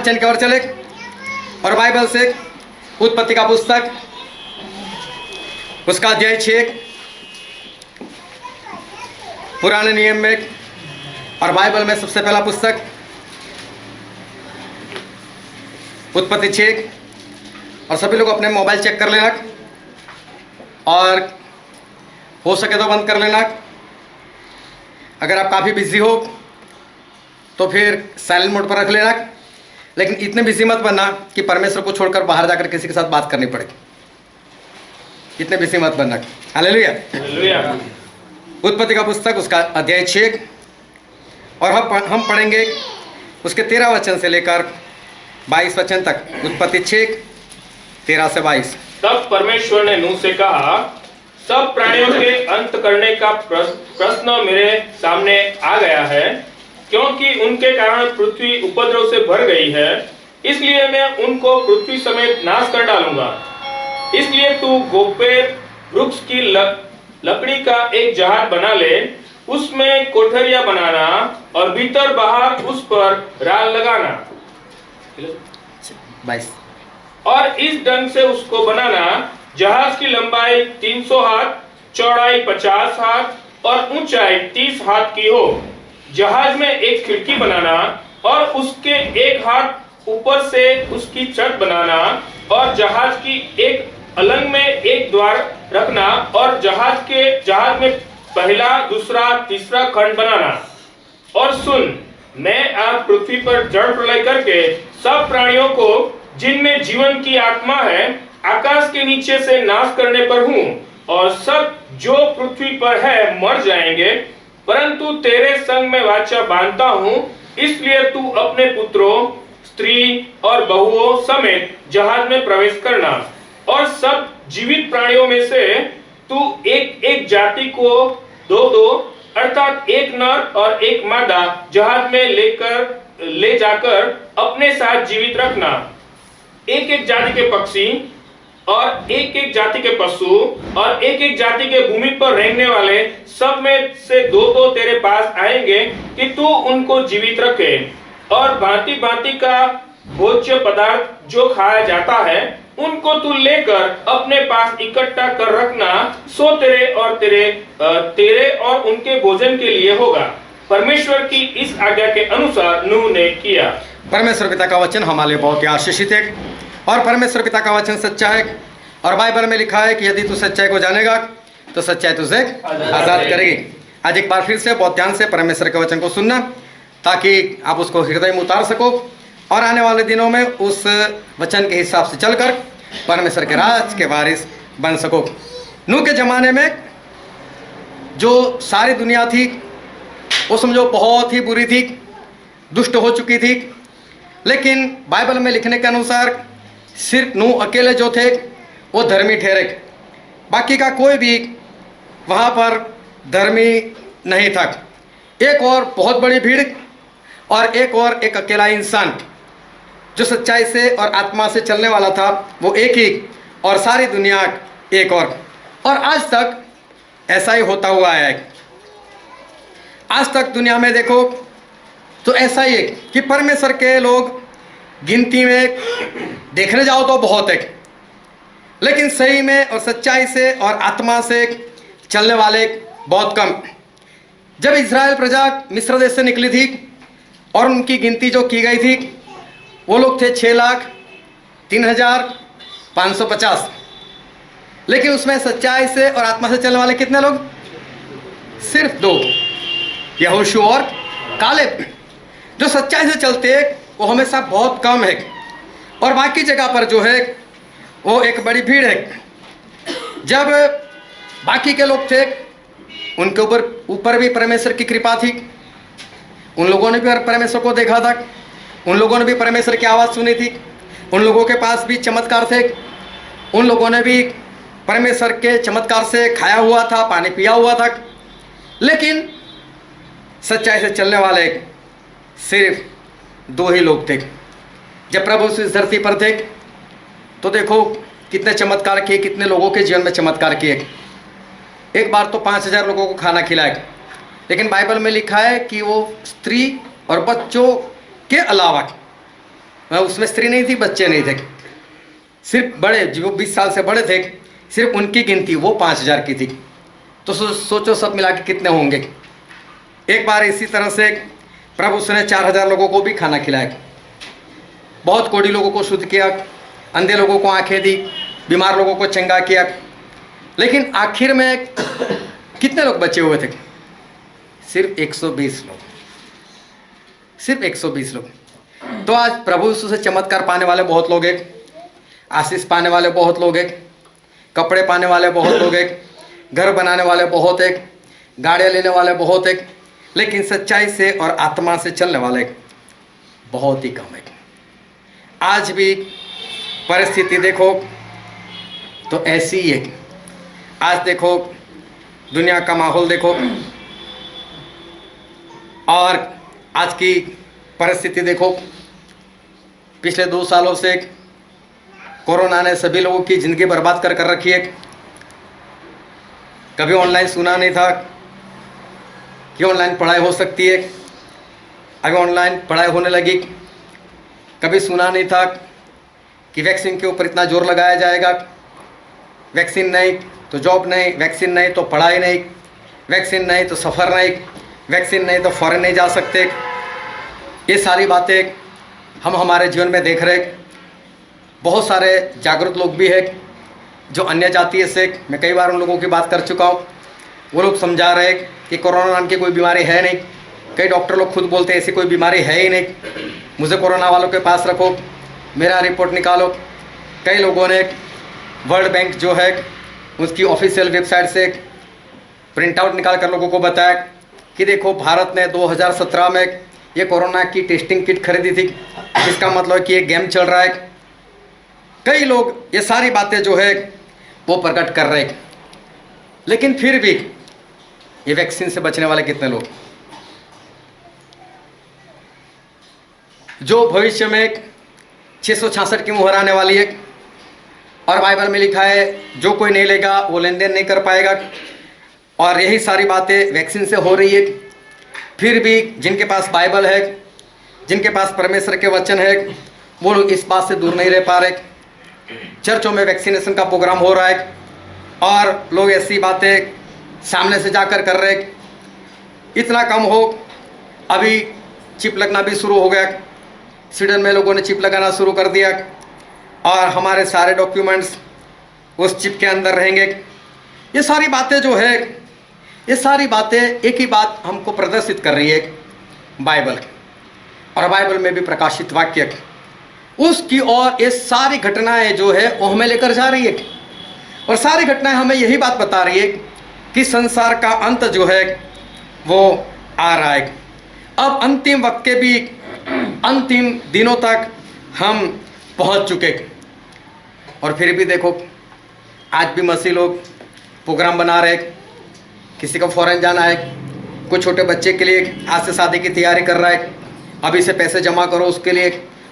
वचन की ओर चले और बाइबल से उत्पत्ति का पुस्तक उसका अध्याय 6 पुराने नियम में और बाइबल में सबसे पहला पुस्तक उत्पत्ति 6। और सभी लोग अपने मोबाइल चेक कर लेना और हो सके तो बंद कर लेना। अगर आप काफ़ी बिजी हो तो फिर साइलेंट मोड पर रख लेना, लेकिन इतने बिजी मत बनना कि परमेश्वर को छोड़कर बाहर जाकर किसी के साथ बात करनी पड़े। इतने बिजी मत बनना। हालेलुया। उत्पत्ति का पुस्तक उसका अध्याय 6 और हम पढ़ेंगे उसके 13 वचन से लेकर 22 वचन तक। उत्पत्ति 6 13 से 22। तब परमेश्वर ने नूह से कहा, सब प्राणियों के अंत करने का प्रश्न मेरे सामने आ गया है, क्योंकि उनके कारण पृथ्वी उपद्रव से भर गई है। इसलिए मैं उनको पृथ्वी समेत नाश कर डालूंगा। इसलिए तू गोपेर वृक्ष की लकड़ी का एक जहाज बना ले, उसमें कोठरियां बनाना और भीतर बाहर उस पर राल लगाना। 22। और इस ढंग से उसको बनाना, जहाज की लंबाई 300 हाथ, चौड़ाई 50 हाथ और ऊंचाई 30 हाथ की हो। जहाज में एक खिड़की बनाना और उसके एक हाथ ऊपर से उसकी छत बनाना और जहाज की एक अलंग में एक द्वार रखना और जहाज में पहला, दूसरा, तीसरा खंड बनाना। और सुन, मैं आज पृथ्वी पर जड़ प्रलय करके सब प्राणियों को जिनमें जीवन की आत्मा है आकाश के नीचे से नाश करने पर हूँ, और सब जो पृथ्वी पर है मर जाएंगे। परंतु तेरे संग में वाचा बांधता हूँ, इसलिए तू अपने पुत्रों, स्त्री और बहुओं समेत जहाज में प्रवेश करना। और सब जीवित प्राणियों में से तू एक एक जाति को दो अर्थात एक नर और एक मादा जहाज में ले जाकर अपने साथ जीवित रखना। एक एक जाति के पक्षी और एक एक जाति के पशु और एक एक जाति के भूमि पर रहने वाले सब में से दो तेरे पास आएंगे कि तू उनको जीवित रखे। और भांति भांति का भोज्य पदार्थ जो खाया जाता है उनको तू लेकर अपने पास इकट्ठा कर रखना, सो तेरे और उनके भोजन के लिए होगा। परमेश्वर की इस आज्ञा के अनुसार नूह ने किया। परमेश्वर पिता का वचन हमारे लिए बहुत ही आशीषित है और परमेश्वर पिता का वचन सच्चा है। और बाइबल में लिखा है कि यदि तू सच्चाई को जानेगा तो सच्चाई तुझे आजाद करेगी। आज एक बार फिर से बहुत ध्यान से परमेश्वर के वचन को सुनना, ताकि आप उसको हृदय में उतार सको और आने वाले दिनों में उस वचन के हिसाब से चलकर परमेश्वर के राज के वारिस बन सको। नूह के ज़माने में जो सारी दुनिया थी वो समझो बहुत ही बुरी थी, दुष्ट हो चुकी थी। लेकिन बाइबल में लिखने के अनुसार सिर्फ नूह अकेले जो थे वो धर्मी ठहरे, बाकी का कोई भी वहाँ पर धर्मी नहीं था। एक और बहुत बड़ी भीड़ और एक अकेला इंसान जो सच्चाई से और आत्मा से चलने वाला था, वो एक ही, और सारी दुनिया एक और आज तक ऐसा ही होता हुआ है। आज तक दुनिया में देखो तो ऐसा ही है कि परमेश्वर के लोग गिनती में देखने जाओ तो बहुत है, लेकिन सही में और सच्चाई से और आत्मा से चलने वाले बहुत कम। जब इज़राइल प्रजा मिस्र देश से निकली थी और उनकी गिनती जो की गई थी वो लोग थे 6,03,550, लेकिन उसमें सच्चाई से और आत्मा से चलने वाले कितने लोग? सिर्फ 2, यहोशू और कालेब। जो सच्चाई से चलते वो हमेशा बहुत कम है और बाकी जगह पर जो है वो एक बड़ी भीड़ है। जब बाकी के लोग थे उनके ऊपर भी परमेश्वर की कृपा थी, उन लोगों ने भी परमेश्वर को देखा था, उन लोगों ने भी परमेश्वर की आवाज़ सुनी थी, उन लोगों के पास भी चमत्कार थे, उन लोगों ने भी परमेश्वर के चमत्कार से खाया हुआ था, पानी पिया हुआ था। लेकिन सच्चाई से चलने वाले सिर्फ 2 ही लोग थे। जब प्रभु इस धरती पर थे तो देखो कितने चमत्कार किए, कितने लोगों के जीवन में चमत्कार किए। एक बार तो 5,000 लोगों को खाना खिलाया, लेकिन बाइबल में लिखा है कि वो स्त्री और बच्चों के अलावा उसमें स्त्री नहीं थी, बच्चे नहीं थे, सिर्फ बड़े जो 20 साल से बड़े थे, सिर्फ उनकी गिनती वो 5000 की थी। तो सोचो सब मिला के कितने होंगे। एक बार इसी तरह से प्रभु उसने 4000 लोगों को भी खाना खिलाया, बहुत कोढ़ी लोगों को शुद्ध किया, अंधे लोगों को आंखें दी, बीमार लोगों को चंगा किया। लेकिन आखिर में कितने लोग बचे हुए थे? सिर्फ 120 लोग, सिर्फ 120 लोग। तो आज प्रभु यीशु से चमत्कार पाने वाले बहुत लोग हैं, आशीष पाने वाले बहुत लोग हैं, कपड़े पाने वाले बहुत लोग हैं, घर बनाने वाले बहुत हैं, गाड़ियाँ लेने वाले बहुत हैं, लेकिन सच्चाई से और आत्मा से चलने वाले बहुत ही कम है। आज भी परिस्थिति देखो तो ऐसी ही है। आज देखो दुनिया का माहौल देखो, और आज की परिस्थिति देखो। पिछले 2 सालों से कोरोना ने सभी लोगों की ज़िंदगी बर्बाद कर रखी है। कभी ऑनलाइन सुना नहीं था कि ऑनलाइन पढ़ाई हो सकती है, अभी ऑनलाइन पढ़ाई होने लगी। कभी सुना नहीं था कि वैक्सीन के ऊपर इतना जोर लगाया जाएगा। वैक्सीन नहीं तो जॉब नहीं, वैक्सीन नहीं तो पढ़ाई नहीं, वैक्सीन नहीं तो सफ़र नहीं, वैक्सीन नहीं तो फॉरेन नहीं जा सकते। ये सारी बातें हम हमारे जीवन में देख रहे। बहुत सारे जागरूक लोग भी हैं जो अन्य जातीय से, मैं कई बार उन लोगों की बात कर चुका हूँ, वो लोग समझा रहे कि कोरोना नाम की कोई बीमारी है नहीं। कई डॉक्टर लोग खुद बोलते हैं ऐसी कोई बीमारी है ही नहीं, मुझे कोरोना वालों के पास रखो, मेरा रिपोर्ट निकालो। कई लोगों ने वर्ल्ड बैंक जो है उसकी ऑफिशियल वेबसाइट से प्रिंट आउट निकाल कर लोगों को बताया कि देखो भारत ने 2017 में ये कोरोना की टेस्टिंग किट खरीदी थी, इसका मतलब कि ये गेम चल रहा है। कई लोग ये सारी बातें जो है वो प्रकट कर रहे हैं, लेकिन फिर भी ये वैक्सीन से बचने वाले कितने लोग जो भविष्य में 666 की मुहर आने वाली है, और बाइबल में लिखा है जो कोई नहीं लेगा वो लेन देन नहीं कर पाएगा, और यही सारी बातें वैक्सीन से हो रही है। फिर भी जिनके पास बाइबल है, जिनके पास परमेश्वर के वचन है, वो लोग इस बात से दूर नहीं रह पा रहे। चर्चों में वैक्सीनेशन का प्रोग्राम हो रहा है और लोग ऐसी बातें सामने से जाकर कर रहे। इतना कम हो, अभी चिप लगना भी शुरू हो गया। स्वीडन में लोगों ने चिप लगाना शुरू कर दिया और हमारे सारे डॉक्यूमेंट्स उस चिप के अंदर रहेंगे। ये सारी बातें जो है, ये सारी बातें एक ही बात हमको प्रदर्शित कर रही है, बाइबल। और बाइबल में भी प्रकाशित वाक्य उसकी और ये सारी घटनाएं जो है वो हमें लेकर जा रही है, और सारी घटनाएं हमें यही बात बता रही है कि संसार का अंत जो है वो आ रहा है। अब अंतिम वक्त के भी अंतिम दिनों तक हम पहुंच चुके, और फिर भी देखो आज भी मसीह लोग प्रोग्राम बना रहे। किसी को फॉरेन जाना है, कोई छोटे बच्चे के लिए आज से शादी की तैयारी कर रहा है, अभी से पैसे जमा करो उसके लिए,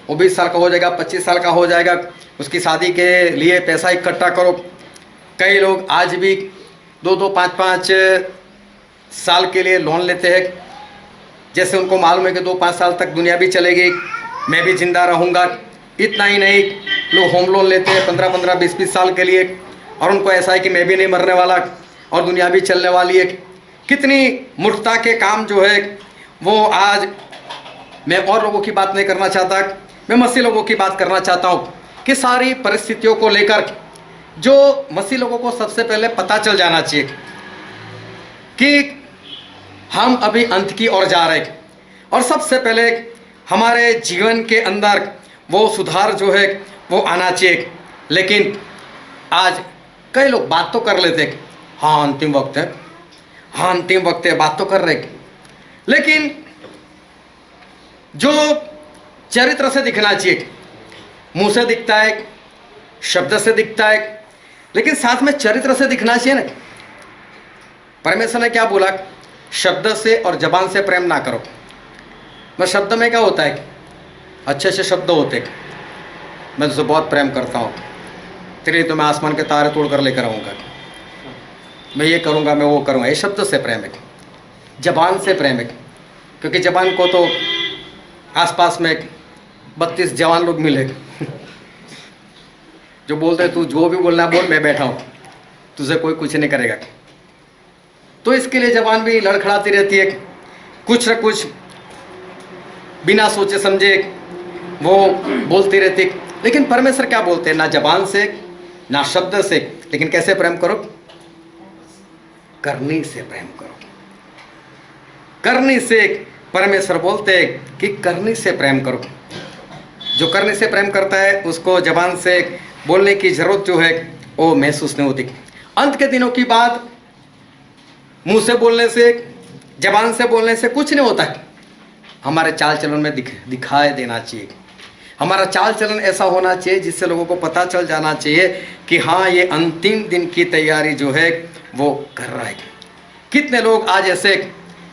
वो 20 साल का हो जाएगा, 25 साल का हो जाएगा, उसकी शादी के लिए पैसा इकट्ठा करो। कई लोग आज भी 2-2, 5-5 साल के लिए लोन लेते हैं, जैसे उनको मालूम है कि 2-5 साल तक दुनिया भी चलेगी, मैं भी जिंदा रहूँगा। इतना ही नहीं, लोग होम लोन लेते हैं 15-15, 20-20 साल के लिए, और उनको ऐसा है कि मैं भी नहीं मरने वाला और दुनिया भी चलने वाली है। कितनी मूर्खता के काम जो है वो आज, मैं और लोगों की बात नहीं करना चाहता, मैं मसीह लोगों की बात करना चाहता हूँ कि सारी परिस्थितियों को लेकर जो मसीह लोगों को सबसे पहले पता चल जाना चाहिए कि हम अभी अंत की ओर जा रहे हैं, और सबसे पहले हमारे जीवन के अंदर वो सुधार जो है वो आना चाहिए। लेकिन आज कई लोग बात तो कर लेते हैं, हाँ अंतिम वक्त है, हाँ अंतिम वक्त है, बात तो कर रहे, लेकिन जो चरित्र से दिखना चाहिए, मुंह से दिखता है, शब्द से दिखता है, लेकिन साथ में चरित्र से दिखना चाहिए ना। परमेश्वर ने क्या बोला? शब्द से और जबान से प्रेम ना करो। मैं शब्द में क्या होता है, अच्छे अच्छे शब्द होते, मैं तुझसे बहुत प्रेम करता हूँ, तेरे लिए तो मैं आसमान के तारे तोड़ कर लेकर आऊँगा, मैं ये करूँगा, मैं वो करूँगा। ये शब्द से प्रेम है। जबान से प्रेम है, क्योंकि जबान को तो आसपास में 32 जवान लोग मिले जो बोलते तू जो भी बोलना बोल, मैं बैठा हूँ, तुझे कोई कुछ नहीं करेगा। तो इसके लिए जवान भी लड़खड़ाती रहती है, कुछ न कुछ बिना सोचे समझे वो बोलती रहती है। लेकिन परमेश्वर क्या बोलते हैं, ना जबान से ना शब्द से, लेकिन कैसे प्रेम करो, करनी से प्रेम करो। करनी से परमेश्वर बोलते हैं कि करनी से प्रेम करो। जो करने से प्रेम करता है उसको जबान से बोलने की जरूरत जो है वो महसूस नहीं होती। अंत के दिनों की बात मुंह से बोलने से, जबान से बोलने से कुछ नहीं होता है। हमारे चाल चलन में दिखाई देना चाहिए। हमारा चाल चलन ऐसा होना चाहिए जिससे लोगों को पता चल जाना चाहिए कि हाँ, ये अंतिम दिन की तैयारी जो है वो कर रहा है। कितने लोग आज ऐसे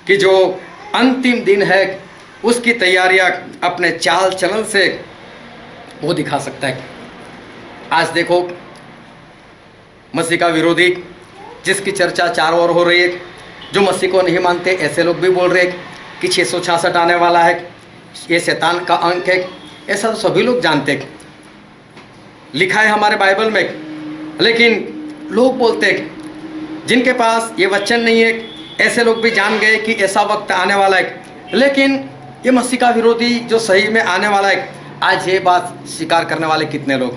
कि जो अंतिम दिन है उसकी तैयारियां अपने चाल चलन से वो दिखा सकता है। आज देखो, मसीह का विरोधी जिसकी चर्चा चारों ओर हो रही है, जो मसीह को नहीं मानते ऐसे लोग भी बोल रहे हैं कि 666 आने वाला है, ये शैतान का अंक है। ऐसा तो सभी लोग जानते हैं, लिखा है हमारे बाइबल में। लेकिन लोग बोलते हैं जिनके पास ये वचन नहीं है, ऐसे लोग भी जान गए कि ऐसा वक्त आने वाला है। लेकिन ये मसीह का विरोधी जो सही में आने वाला है, आज ये बात स्वीकार करने वाले कितने लोग,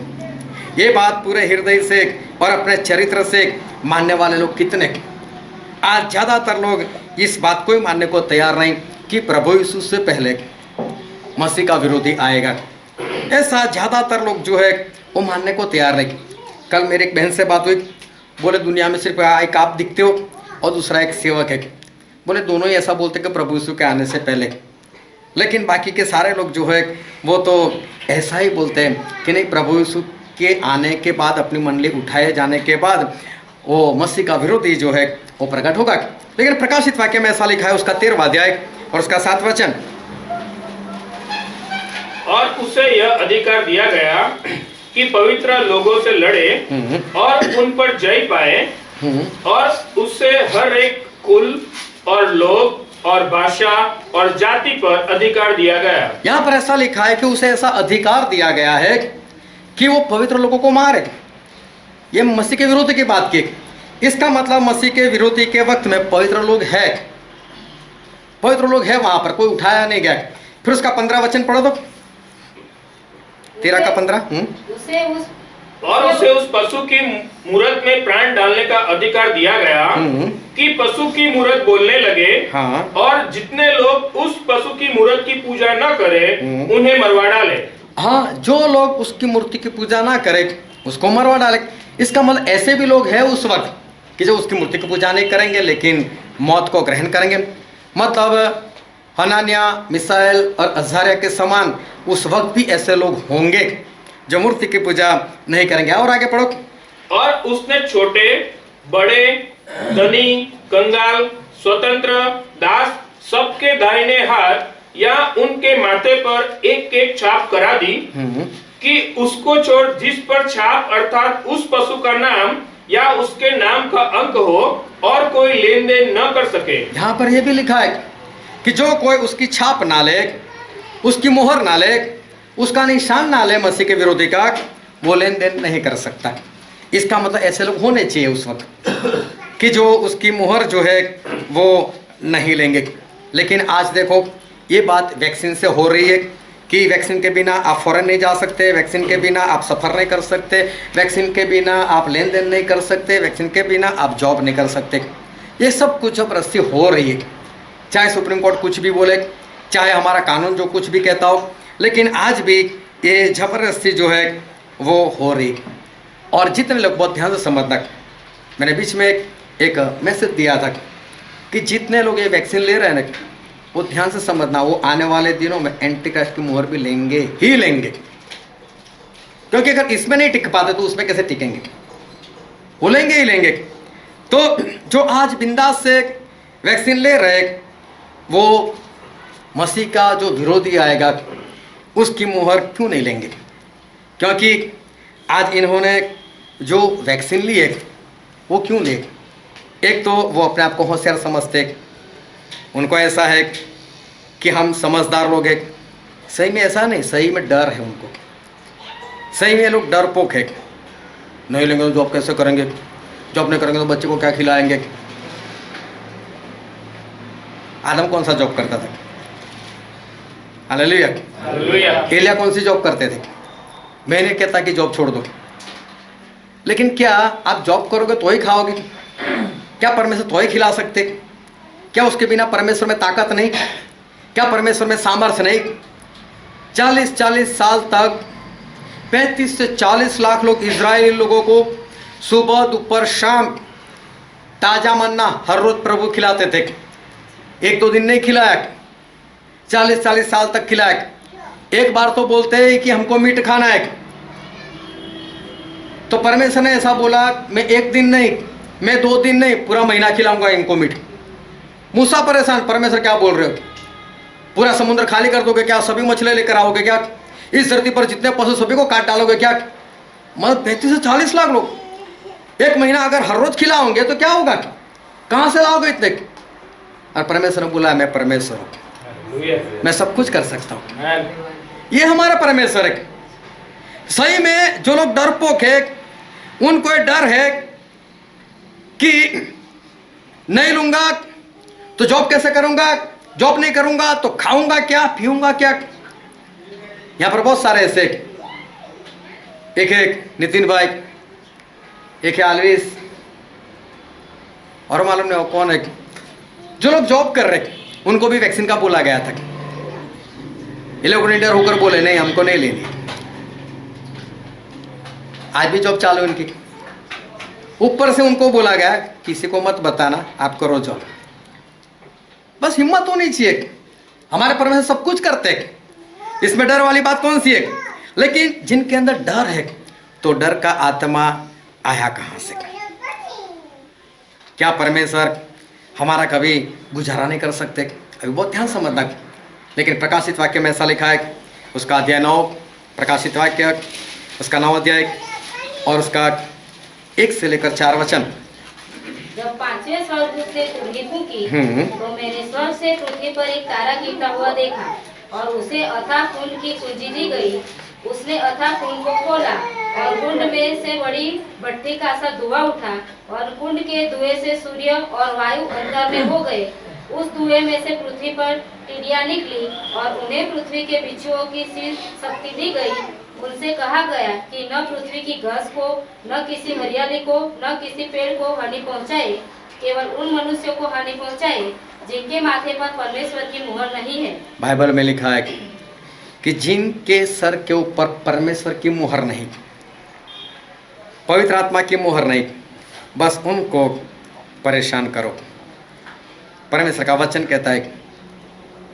ये बात पूरे हृदय से और अपने चरित्र से मानने वाले लोग कितने। आज ज़्यादातर लोग इस बात को ही मानने को तैयार नहीं कि प्रभु यीशु से पहले मसीह का विरोधी आएगा। ऐसा ज़्यादातर लोग जो है वो मानने को तैयार नहीं। कल मेरी एक बहन से बात हुई, बोले दुनिया में सिर्फ एक आप दिखते हो और दूसरा एक सेवक है। बोले दोनों ही ऐसा बोलते कि प्रभु यीशु के आने से पहले, लेकिन बाकी के सारे लोग जो है वो तो ऐसा ही बोलते हैं कि नहीं, प्रभु यीशु के आने के बाद, अपनी मंडली उठाए जाने के बाद वो मसीह का विरोधी जो है वो प्रकट होगा। लेकिन प्रकाशित वाक्य में ऐसा लिखा है, उसका 13वां अध्याय और उसका 7वां वचन, और उसे यह अधिकार दिया गया कि पवित्र लोगों से लड़े और उन पर जय पाए, और उससे हर एक कुल और लोग और भाषा और जाति पर अधिकार दिया गया। यहाँ पर ऐसा लिखा है कि उसे ऐसा अधिकार दिया गया है कि वो पवित्र लोगों को मारे। ये मसीह के विरोधी की बात की। इसका मतलब मसीह के विरोधी के वक्त में पवित्र लोग है, पवित्र लोग है, वहां पर कोई उठाया नहीं गया। फिर उसका 15 वचन पढ़ो तो, 13 का 15। उसे उस पशु की मूरत में प्राण डालने का अधिकार दिया गया कि पशु की मूरत बोलने लगे। हाँ। और जितने लोग उस पशु की मूरत की पूजा न करें उन्हें मरवा डाले। हाँ, जो लोग उसकी मूर्ति की पूजा ना करे उसको मरवा डाले। इसका मतलब ऐसे भी लोग हैं उस वक्त कि जो उसकी मूर्ति की पूजा नहीं करेंगे लेकिन मौत को ग्रहण करेंगे। मतलब हनानिया, मिसाइल और अज़ारिया के समान उस वक्त भी ऐसे लोग होंगे जो मूर्ति की पूजा नहीं करेंगे। और आगे पढ़ो। और उसने छोटे बड़े, धनी, कंगाल, स्वतंत्र, दास सबके दाहिने हाथ या उनके माथे पर एक एक छाप करा दी कि उसको छोड़ जिस पर छाप अर्थात उस पशु का नाम या उसके नाम का अंक हो और कोई लेन देन न कर सके। यहाँ पर यह भी लिखा है कि जो कोई उसकी छाप ना ले, उसकी मोहर ना ले, उसका निशान ना ले मसीह के विरोधी का, वो लेन देन नहीं कर सकता। इसका मतलब ऐसे लोग होने चाहिए उस वक्त कि जो उसकी मोहर जो है वो नहीं लेंगे। लेकिन आज देखो, ये बात वैक्सीन से हो रही है कि वैक्सीन के बिना आप फॉरेन नहीं जा सकते, वैक्सीन के बिना आप सफ़र नहीं कर सकते, वैक्सीन के बिना आप लेन देन नहीं कर सकते, वैक्सीन के बिना आप जॉब नहीं कर सकते। ये सब कुछ जबरदस्ती हो रही है, चाहे सुप्रीम कोर्ट कुछ भी बोले, चाहे हमारा कानून जो कुछ भी कहता हो, लेकिन आज भी ये जबरदस्ती जो है वो हो रही है। और जितने लोग बहुत ध्यान से समझना, मैंने बीच में एक मैसेज दिया था कि जितने लोग ये वैक्सीन ले रहे हैं ना, वो ध्यान से समझना, वो आने वाले दिनों में एंटी क्राइस्ट की मुहर भी लेंगे ही लेंगे। क्योंकि अगर इसमें नहीं टिक पाते तो उसमें कैसे टिकेंगे, वो लेंगे ही लेंगे। तो जो आज बिंदास से वैक्सीन ले रहे, वो मसीह का जो विरोधी आएगा उसकी मुहर क्यों नहीं लेंगे? क्योंकि आज इन्होंने जो वैक्सीन ली है वो क्यों ले? एक तो वो अपने आप को होशियार समझते, उनको ऐसा है कि हम समझदार लोग हैं, सही में ऐसा नहीं, सही में डर है उनको, सही में ये लोग डरपोक है। नहीं लेंगे तो जॉब कैसे करेंगे, जॉब नहीं करेंगे तो बच्चे को क्या खिलाएंगे। आदम कौन सा जॉब करता था? हालेलुया। एलिया कौन सी जॉब करते थे? मैं नहीं कहता कि जॉब छोड़ दो, लेकिन क्या आप जॉब करोगे तो ही खाओगे? क्या परमेश्वर तो ही खिला सकते? क्या उसके बिना परमेश्वर में ताकत नहीं? क्या परमेश्वर में सामर्थ्य नहीं? 40 साल तक 35 से 40 लाख लोग, इजरायली लोगों को सुबह दोपहर शाम ताजा मन्ना हर रोज प्रभु खिलाते थे। 1-2 दिन नहीं खिलाया, 40 साल तक खिलाया। एक बार तो बोलते हैं कि हमको मीट खाना है, तो परमेश्वर ने ऐसा बोला, मैं 1 दिन नहीं, मैं 2 दिन नहीं, पूरा महीना खिलाऊंगा इनको मीट। मूसा परेशान, परमेश्वर क्या बोल रहे हो? पूरा समुद्र खाली कर दोगे क्या? सभी मछली लेकर आओगे क्या? इस धरती पर जितने पशु सभी को काट डालोगे क्या? मतलब 35 से 40 लाख लोग 1 महीना अगर हर रोज खिलाओगे तो क्या होगा? कहां से लाओगे इतने? और परमेश्वर ने बोला, मैं परमेश्वर हूं, मैं सब कुछ कर सकता हूं। ये हमारा परमेश्वर है। सही में जो लोग डरपोक है, उनको ये डर है कि नहीं लूंगा तो जॉब कैसे करूंगा, जॉब नहीं करूंगा तो खाऊंगा क्या, पीऊंगा क्या। यहां पर बहुत सारे ऐसे, एक है नितिन भाई, एक है आलविस, और मालूम नहीं वो कौन है, जो लोग जॉब कर रहे, उनको भी वैक्सीन का बोला गया था। ये लोग निडर होकर बोले नहीं हमको नहीं लेनी। आज भी जॉब चालू इनकी। ऊपर से उनको बोला गया किसी को मत बताना, आप करो जॉब। बस हिम्मत होनी चाहिए। हमारे परमेश्वर सब कुछ करते हैं, इसमें डर वाली बात कौन सी है? लेकिन जिनके अंदर डर है, तो डर का आत्मा आया कहां से? क्या परमेश्वर हमारा कभी गुजारा नहीं कर सकते? अभी बहुत ध्यान समझना। लेकिन प्रकाशित वाक्य में ऐसा लिखा है, उसका अध्याय 9, प्रकाशित वाक्य उसका 9 अध्याय और उसका 1 से लेकर 4 वचन। जब 5वें स्वर्गदूत ने तुरही फूंकी, तो मैंने स्वर्ग से पृथ्वी पर एक तारा गिरता हुआ देखा, और उसे अथाह कुंड की कुंजी दी गई। उसने अथाह कुंड को खोला, और कुंड में से बड़ी भट्ठी का सा धुआं उठा, और कुंड के धुएं से सूर्य और वायु अंधकार में हो गए। उस धुएं में से पृथ्वी पर टिड्डियां निकली, और उन्हें पृथ्वी के बिच्छुओं की सी शक्ति दी गई। उनसे कहा गया कि न पृथ्वी की घास को, न किसी हरियाली को, न किसी पेड़ को हानि पहुंचाए, केवल उन मनुष्यों को हानि पहुंचाए जिनके माथे पर परमेश्वर की मुहर नहीं है। बाइबल में लिखा है कि जिनके सर के ऊपर परमेश्वर की मुहर नहीं, पवित्र आत्मा की मुहर नहीं, बस उनको परेशान करो। परमेश्वर का वचन कहता है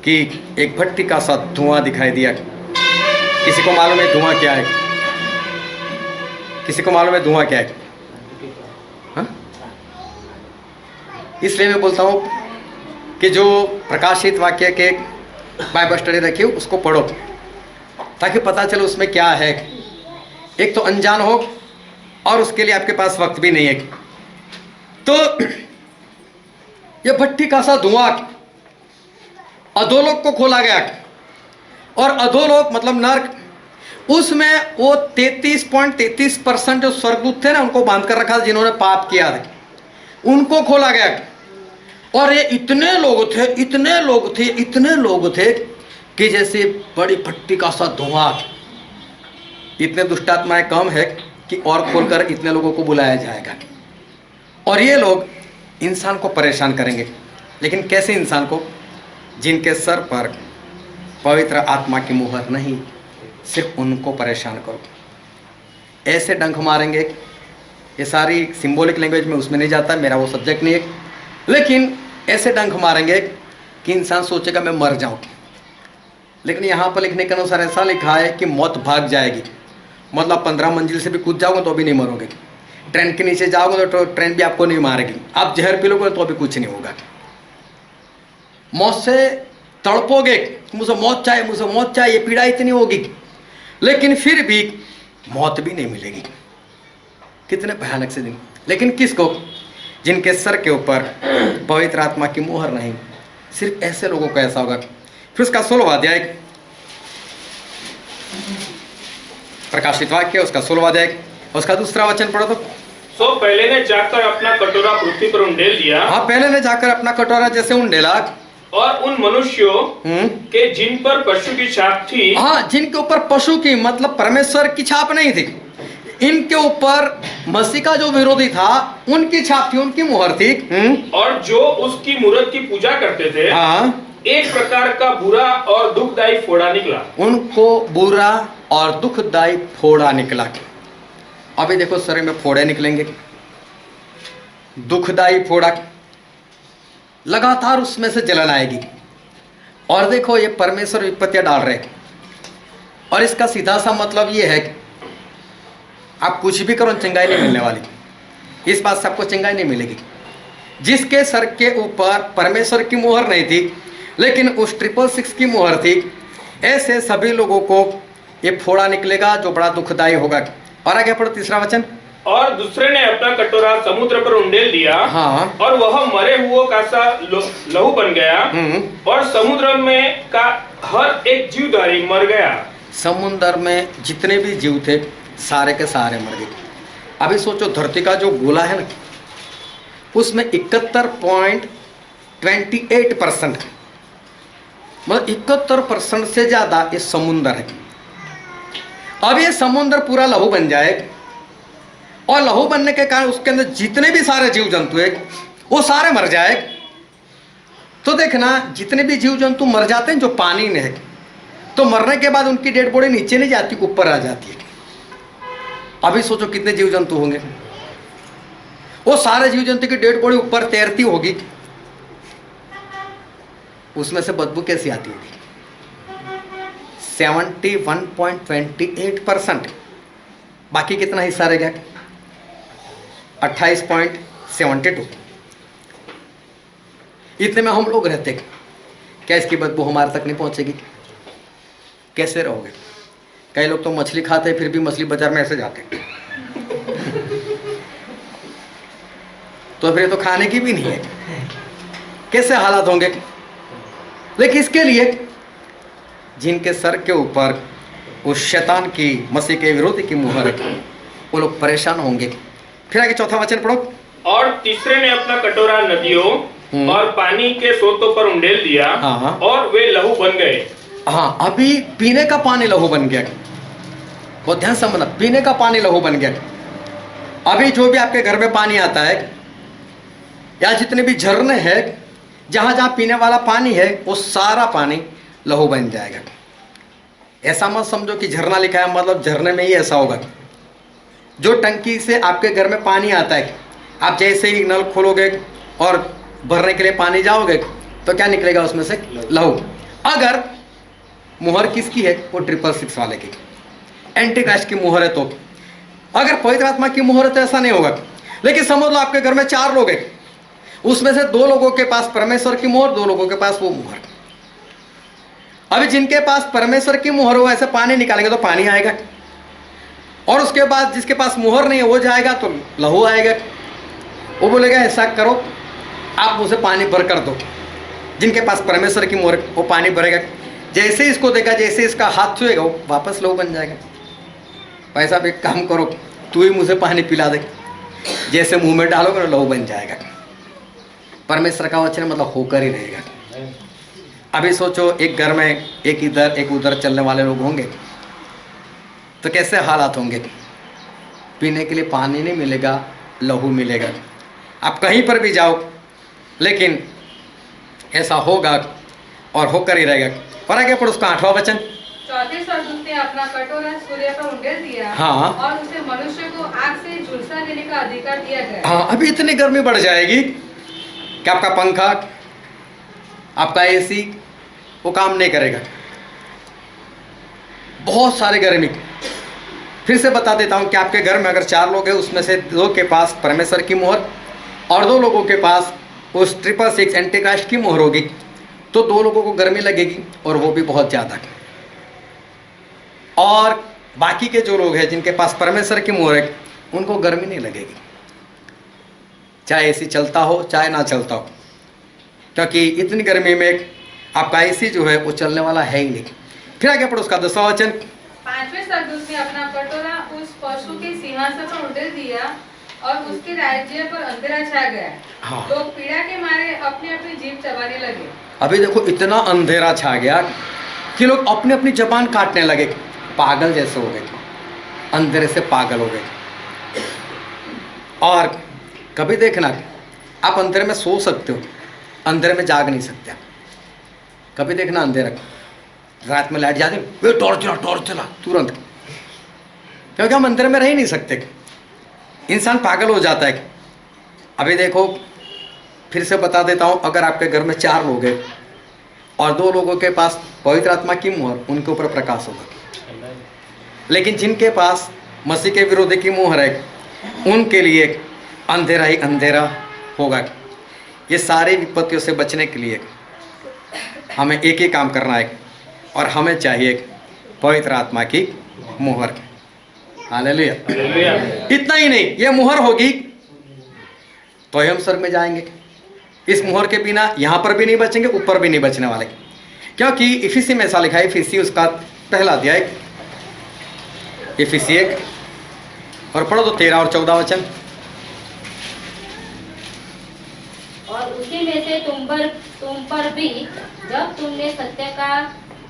कि एक भट्टी का सा धुआं दिखाई दिया। किसी को मालूम है धुआं क्या है? किसी को मालूम है धुआं क्या है? हाँ? इसलिए मैं बोलता हूँ कि जो प्रकाशित वाक्य के बाइबल स्टडी रखिए उसको पढ़ो, ताकि पता चले उसमें क्या है। एक तो अनजान हो, और उसके लिए आपके पास वक्त भी नहीं है। तो ये भट्टी का सा धुआं अधोलोक को खोला गया, और अधोलोक मतलब नर्क, उसमें वो 33.33% जो स्वर्गदूत थे ना, उनको बांध कर रखा था जिन्होंने पाप किया था, उनको खोला गया। और ये इतने लोग थे कि जैसे बड़ी भट्टी का सा धुआं। इतने दुष्टात्माएं कम है कि और खोलकर इतने लोगों को बुलाया जाएगा, और ये लोग इंसान को परेशान करेंगे। लेकिन कैसे इंसान को? जिनके सर पर पवित्र आत्मा की मुहर नहीं, सिर्फ उनको परेशान करो। ऐसे डंक मारेंगे। ये सारी सिंबॉलिक लैंग्वेज में उसमें नहीं जाता, मेरा वो सब्जेक्ट नहीं है, लेकिन ऐसे डंक मारेंगे कि इंसान सोचेगा मैं मर जाऊं। लेकिन यहाँ पर लिखने के अनुसार ऐसा लिखा है कि मौत भाग जाएगी। मतलब 15 मंजिल से भी कूद जाओगे तो भी नहीं मरोगे, ट्रेन के नीचे जाओगे तो ट्रेन भी आपको नहीं मारेगी, आप जहर पी लोगे तो भी कुछ नहीं होगा। मौत से तड़पोगे, मुझे मौत चाहिए, मुझे मौत चाहिए, पीड़ा इतनी होगी, लेकिन फिर भी मौत भी नहीं मिलेगी। कितने भयानक से दिन। लेकिन किसको? जिनके सर के ऊपर पवित्र आत्मा की मुहर नहीं, सिर्फ ऐसे लोगों को ऐसा होगा। फिर उसका 16वां अध्याय प्रकाशित वाक्य उसका 16वां अध्याय उसका दूसरा वचन पढ़ो तो। सो पहले ने जाकर अपना कटोरा पृथ्वी पर उंडेल दिया हाँ, पहले ने जाकर अपना कटोरा जैसे उंडेला और उन मनुष्यों के जिन पर पशु की छाप थी, हाँ, जिनके ऊपर पशु की मतलब परमेश्वर की छाप नहीं थी, इनके ऊपर मसीह का जो विरोधी था उनकी छाप थी, उनकी मुहर थी। और जो उसकी मूर्त की पूजा करते थे, हाँ, एक प्रकार का बुरा और दुखदायी फोड़ा निकला। उनको बुरा और दुखदायी फोड़ा निकला। अभी देखो शरीर में फोड़े निकलेंगे, दुखदायी फोड़ा, लगातार उसमें से जलन आएगी। और देखो ये परमेश्वर विपत्तियां डाल रहे हैं, और इसका सीधा सा मतलब ये है कि आप कुछ भी करो चंगाई नहीं मिलने वाली। इस बात से आपको चंगाई नहीं मिलेगी। जिसके सर के ऊपर परमेश्वर की मुहर नहीं थी लेकिन उस 666 की मुहर थी, ऐसे सभी लोगों को ये फोड़ा निकलेगा जो बड़ा दुखदायी होगा। और आगे पढ़ो तीसरा वचन। और दूसरे ने अपना कटोरा समुद्र पर उंडेल दिया, हाँ, और वह मरे हुओं का सा लहू बन गया, और समुद्र में का हर एक जीवधारी मर गया। समुद्र में जितने भी जीव थे सारे के सारे मर गए। अभी सोचो धरती का जो गोला है ना, उसमें 71.28% मतलब 71% से ज्यादा ये समुद्र है। अब ये समुद्र पूरा लहू बन जाए, और लहू बनने के कारण उसके अंदर जितने भी सारे जीव जंतु है वो सारे मर जाए। तो देखना जितने भी जीव जंतु मर जाते हैं जो पानी में है, तो मरने के बाद उनकी डेड बॉडी नीचे नहीं जाती, ऊपर आ जाती है। अभी सोचो कितने जीव जंतु होंगे, वो सारे जीव जंतु की डेड बॉडी ऊपर तैरती होगी, उसमें से बदबू कैसी आती होगी? 71.28%। बाकी कितना हिस्सा रह गया? 28.72। इतने में हम लोग रहते, क्या इसकी बदबू हमारे तक नहीं पहुंचेगी? कैसे रहोगे? कई लोग तो मछली खाते फिर भी मछली बाजार में ऐसे जाते तो फिर तो खाने की भी नहीं है, कैसे हालात होंगे? लेकिन इसके लिए जिनके सर के ऊपर उस शैतान की, मसीह के विरोधी की मुहर है, वो लोग परेशान होंगे। फिर आगे चौथा वचन पढ़ो। और तीसरे ने अपना कटोरा नदियों और पानी के सोतों पर उंडेल दिया, हाँ, और वे लहू बन गए। हाँ, अभी पीने का पानी लहू बन गया। बहुत ध्यान से समझना, पीने का पानी लहू बन गया। अभी जो भी आपके घर में पानी आता है या जितने भी झरने हैं, जहाँ जहाँ पीने वाला पानी है वो सारा पानी लहू बन जाएगा। ऐसा मत समझो कि झरना लिखा है मतलब झरने में ही ऐसा होगा। जो टंकी से आपके घर में पानी आता है, आप जैसे ही नल खोलोगे और भरने के लिए पानी जाओगे तो क्या निकलेगा उसमें से? लहू। अगर मुहर किसकी है? वो 666 वाले की, एंटी क्राइस्ट की मुहर है। तो अगर पवित्र आत्मा की मुहर है तो ऐसा नहीं होगा। लेकिन समझ लो आपके घर में 4 लोग हैं, उसमें से 2 लोगों के पास परमेश्वर की मुहर, 2 लोगों के पास वो मुहर। अभी जिनके पास परमेश्वर की मुहर हो ऐसे पानी निकालेंगे तो पानी आएगा, और उसके बाद जिसके पास मुहर नहीं है वो जाएगा तो लहू आएगा। वो बोलेगा ऐसा करो, आप उसे पानी भर कर दो। जिनके पास परमेश्वर की मुहर वो पानी भरेगा, जैसे इसको देगा, जैसे इसका हाथ छुएगा वो वापस लहू बन जाएगा। पैसा भी काम करो, तू ही मुझे पानी पिला दे, जैसे मुंह में डालोगे ना लहू बन जाएगा। परमेश्वर का वचन मतलब होकर ही रहेगा। अभी सोचो एक घर में एक इधर एक उधर चलने वाले लोग होंगे तो कैसे हालात होंगे? पीने के लिए पानी नहीं मिलेगा, लहू मिलेगा। आप कहीं पर भी जाओ, लेकिन ऐसा होगा और होकर ही रहेगा। और आगे पढ़ो उसका 8वां वचन। चौथे स्वर्गदूत ने अपना कटोरा सूर्य पर उंडेल दिया, हाँ, और उसे मनुष्य को आग से झुलसा देने का अधिकार दिया गया। हाँ, अभी इतनी गर्मी बढ़ जाएगी कि आपका पंखा, आपका एसी वो काम नहीं करेगा। बहुत सारे गर्मी। फिर से बता देता हूँ कि आपके घर में अगर 4 लोग हैं, उसमें से 2 के पास परमेश्वर की मुहर और 2 लोगों के पास उस 666 एंटी क्राइस्ट की मुहर होगी, तो 2 लोगों को गर्मी लगेगी, और वो भी बहुत ज़्यादा। और बाकी के जो लोग हैं जिनके पास परमेश्वर की मुहर है उनको गर्मी नहीं लगेगी, चाहे एसी चलता हो चाहे ना चलता हो, क्योंकि इतनी गर्मी में आपका एसी जो है वो चलने वाला है ही नहीं। फिर आगे पढ़ो उसका 10वां वचन। पांचवें स्वर्गदूत ने अपना सिंहासन पर उठे दिया और उसके राज्य पर अंधेरा छा गया। हाँ। लोग पीड़ा के मारे अपनी अपनी जीभ चबाने लगे। अभी देखो इतना अंधेरा छा गया कि लोग अपनी अपनी जबान काटने लगे, पागल जैसे हो गए, अंधेरे से पागल हो गए। और कभी देखना, आप अंधेरे में सो सकते हो, अंधेरे में जाग नहीं सकते। कभी देखना अंधेरा, रात में लाइट जाती है, टॉर्च चला तुरंत, क्योंकि हम अंधेरे में रह ही नहीं सकते, इंसान पागल हो जाता है। अभी देखो फिर से बता देता हूँ, अगर आपके घर में 4 लोग हैं और 2 लोगों के पास पवित्र आत्मा की मुहर, उनके ऊपर प्रकाश होगा। लेकिन जिनके पास मसीह के विरोधी की मुहर है, उनके लिए अंधेरा ही अंधेरा होगा। ये सारी विपत्तियों से बचने के लिए हमें एक ही काम करना है, और हमें चाहिए पवित्र आत्मा की मुहर। हालेलुया। इतना ही नहीं, ये मुहर होगी तो हम स्वर्ग में जाएंगे। इस मुहर के बिना यहाँ पर भी नहीं बचेंगे, ऊपर भी नहीं बचने वाले, क्योंकि इफिसी में ऐसा लिखा है, इफिसी उसका पहला अध्याय, इफिसी 1 और पढ़ो तो 13 और 14 वचन। और उसी में से तुम पर भी, जब तुमने सत्य का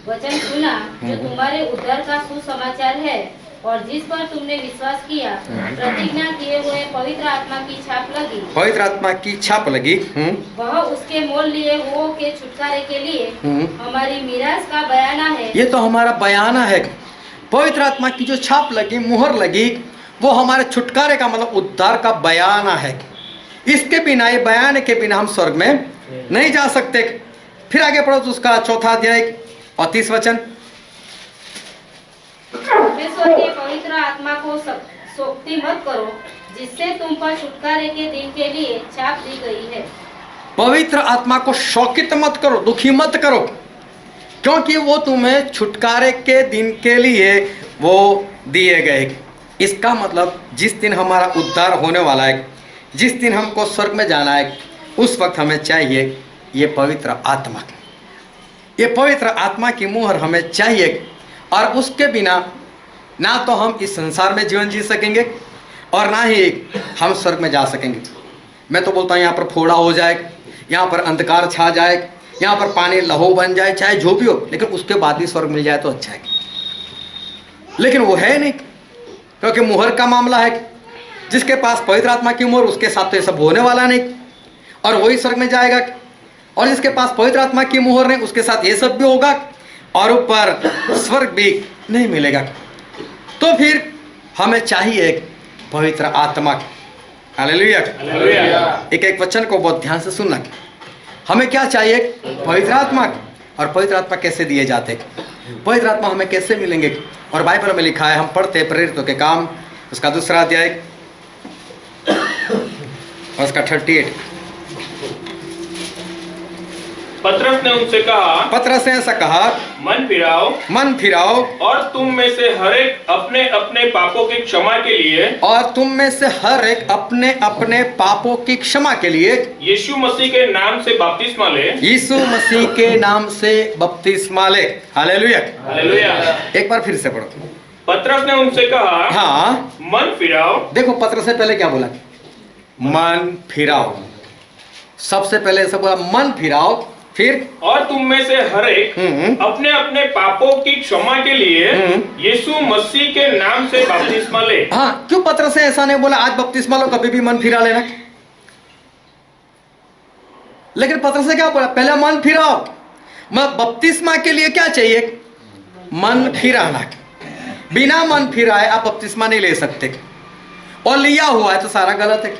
वचन सुना, जो तुम्हारे उद्धार का सुसमाचार है, और जिस पर तुमने विश्वास किया, प्रतिज्ञा किए हुए पवित्र आत्मा की छाप लगी। पवित्र आत्मा की छाप लगी। वह उसके मोल लिए हुओं के छुटकारे के लिए हमारी मीरास का बयाना है। ये तो हमारा बयाना है। पवित्र आत्मा की जो छाप लगी, मुहर लगी, वो हमारे छुटकारे का मतलब उद्धार का बयाना है। इसके बिना, ये बयान के बिना हम स्वर्ग में नहीं जा सकते। फिर आगे पढ़ो तो उसका 4 अध्याय और 30 वचन। परमेश्वर के पवित्र आत्मा को सोक्ति मत करो, जिससे तुम पर छुटकारे के दिन के लिए छाप दी गई है। पवित्र आत्मा को शोकित मत करो, दुखी मत करो, क्योंकि वो तुम्हें छुटकारे के दिन के लिए वो दिए गए। इसका मतलब जिस दिन हमारा उद्धार होने वाला है, जिस दिन हमको स्वर्ग में जाना है, उस वक्त हमें चाहिए ये पवित्र आत्मा। ये पवित्र आत्मा की मुहर हमें चाहिए, और उसके बिना ना तो हम इस संसार में जीवन जी सकेंगे और ना ही हम स्वर्ग में जा सकेंगे। मैं तो बोलता हूँ यहाँ पर फोड़ा हो जाए, यहाँ पर अंधकार छा जाए, यहाँ पर पानी लहू बन जाए, चाहे जो भी हो, लेकिन उसके बाद भी स्वर्ग मिल जाए तो अच्छा है। लेकिन वो है नहीं, क्योंकि मुहर का मामला है। जिसके पास पवित्र आत्मा की मुहर, उसके साथ तो ये सब होने वाला नहीं, और वही स्वर्ग में जाएगा। और जिसके पास पवित्र आत्मा की मुहर नहीं, उसके साथ ये सब भी होगा और ऊपर स्वर्ग भी नहीं मिलेगा। तो फिर हमें चाहिए एक पवित्र आत्मा। हालेलुया। एक एक वचन को बहुत ध्यान से सुनना। हमें क्या चाहिए? पवित्र आत्मा। और पवित्र आत्मा कैसे दिए जाते, पवित्र आत्मा हमें कैसे मिलेंगे? और बाइबल में लिखा है, हम पढ़ते प्रेरितों के काम उसका 2 अध्याय और उसका 38। पतरस ने उनसे कहा, पतरस ने ऐसा कहा, मन फिराओ और तुम में से हर एक अपने अपने पापों की क्षमा के लिए, और तुम में से हर एक अपने अपने पापों की क्षमा के लिए यीशु मसीह के नाम से बपतिस्मा ले। यीशु मसीह के नाम से बपतिस्मा ले। हालेलुया। हालेलुया। एक बार फिर से पढ़ो। पतरस ने उनसे कहा, हाँ, मन फिराओ। देखो पतरस से पहले क्या बोला? मन फिराओ। सबसे पहले ऐसा बोला, मन फिराओ। फिर और तुम में से हर एक अपने अपने पापों की क्षमा के लिए यीशु मसीह के नाम से बपतिस्मा ले। हाँ, क्यों पतरस से ऐसा नहीं बोला आज बपतिस्मा लो, कभी भी मन फिरा लेना? लेकिन पतरस से क्या बोला? पहले मन फिराओ। बपतिस्मा के लिए क्या चाहिए? मन फिराना। बिना मन फिराए आप बपतिस्मा नहीं ले सकते, और लिया हुआ है तो सारा गलत है।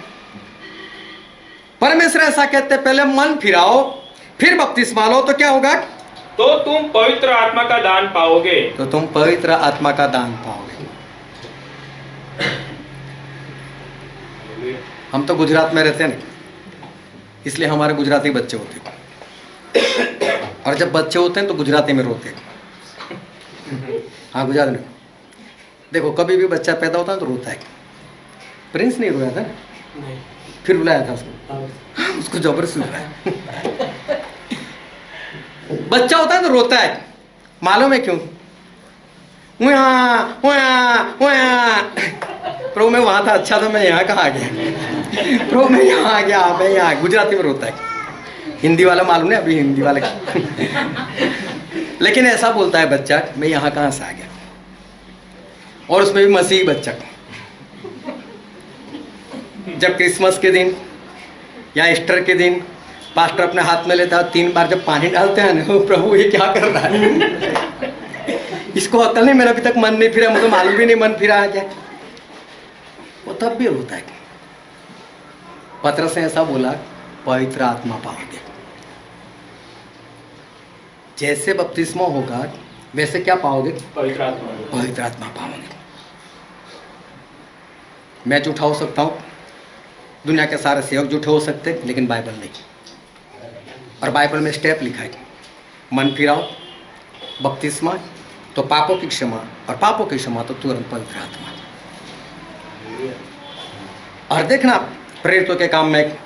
परमेश्वर ऐसा कहते हैं, पहले मन फिराओ फिर बपतिस्मा लो, तो क्या होगा? तो तुम पवित्र आत्मा का दान पाओगे। तो तुम पवित्र आत्मा का दान पाओगे। हम तो गुजरात में रहते हैं ना, इसलिए हमारे गुजराती बच्चे होते हैं, और जब बच्चे होते हैं तो गुजराती में रोते हैं। हाँ, गुजरात में देखो, कभी भी बच्चा पैदा होता है तो रोता है। प्रिंस नहीं रोया था, फिर रुलाया था उसको, उसको जबरदस्ती रुलाया। बच्चा होता है तो रोता है, मालूम है क्यों? प्रभु मैं वहाँ था, अच्छा था, मैं यहाँ कहाँ आ गया? प्रभु मैं यहाँ आ गया, मैं यहाँ। गुजराती में रोता है, हिंदी वाला मालूम नहीं अभी, हिंदी वाला लेकिन ऐसा बोलता है बच्चा, मैं यहाँ कहाँ से आ गया? और उसमें भी मसीही बच्चा। जब क्रिसमस के दिन या ईस्टर के दिन पास्टर अपने हाथ में लेता है, 3 बार जब पानी डालते हैं ना, प्रभु ये क्या कर रहा है? इसको अकल नहीं, मेरा अभी तक मन नहीं फिरा, मुझे मालूम भी नहीं मन फिरा है क्या। वो तब भी होता है। पतरस ने ऐसा बोला, पवित्र आत्मा पाओगे। जैसे बपतिस्मा होगा वैसे क्या पाओगे? पवित्र आत्मा। पवित्र आत्मा पाओगे। मैं झूठा हो सकता हूँ, दुनिया के सारे सेवक झूठे हो सकते, लेकिन बाइबल नहीं। और बाइबल में स्टेप लिखा है, मन फिराओ, बपतिस्मा तो पापों की क्षमा, और पापों की क्षमा तो तुरंत पवित्र आत्मा। और देखना प्रेरितों के काम में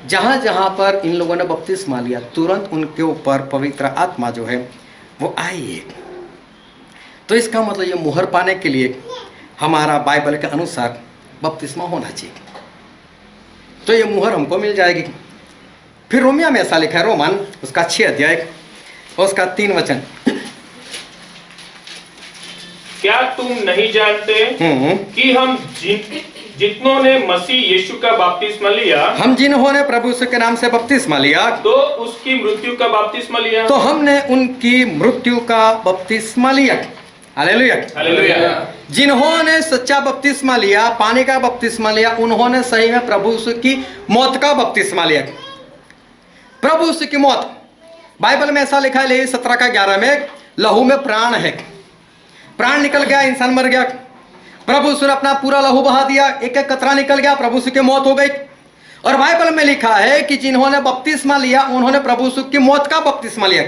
जहाँ जहाँ पर इन लोगों ने बपतिस्मा लिया, तुरंत उनके ऊपर पवित्र आत्मा जो है वो आई है। तो इसका मतलब ये मुहर पाने के लिए हमारा बाइबल के अनुसार बपतिस्मा होना चाहिए, तो ये मुहर हमको मिल जाएगी। फिर रोमिया में ऐसा लिखा है, रोमन उसका 6 अध्याय उसका 3 वचन, क्या तुम नहीं जानते कि हम जितनों ने मसीह यीशु का बपतिस्मा लिया, हम जिन्होंने प्रभु यीशु के नाम से बपतिस्मा लिया, तो उसकी मृत्यु का बपतिस्मा लिया, तो हमने उनकी मृत्यु का बपतिस्मा लिया। Hallelujah, hallelujah. जिन्होंने सच्चा बपतिस्मा लिया, पानी का बपतिस्मा लिया, उन्होंने सही में प्रभु यीशु की मौत का बपतिस्मा लिया। प्रभु यीशु की मौत, बाइबल में ऐसा लिखा है, लेवी 17 का 11 में, लहू में प्राण है, प्राण निकल गया, इंसान मर गया। प्रभु यीशु ने अपना पूरा लहू बहा दिया, एक एक कतरा निकल गया, प्रभु यीशु की मौत हो गई। और बाइबल में लिखा है कि जिन्होंने बपतिस्मा लिया, उन्होंने प्रभु यीशु की मौत का बपतिस्मा लिया।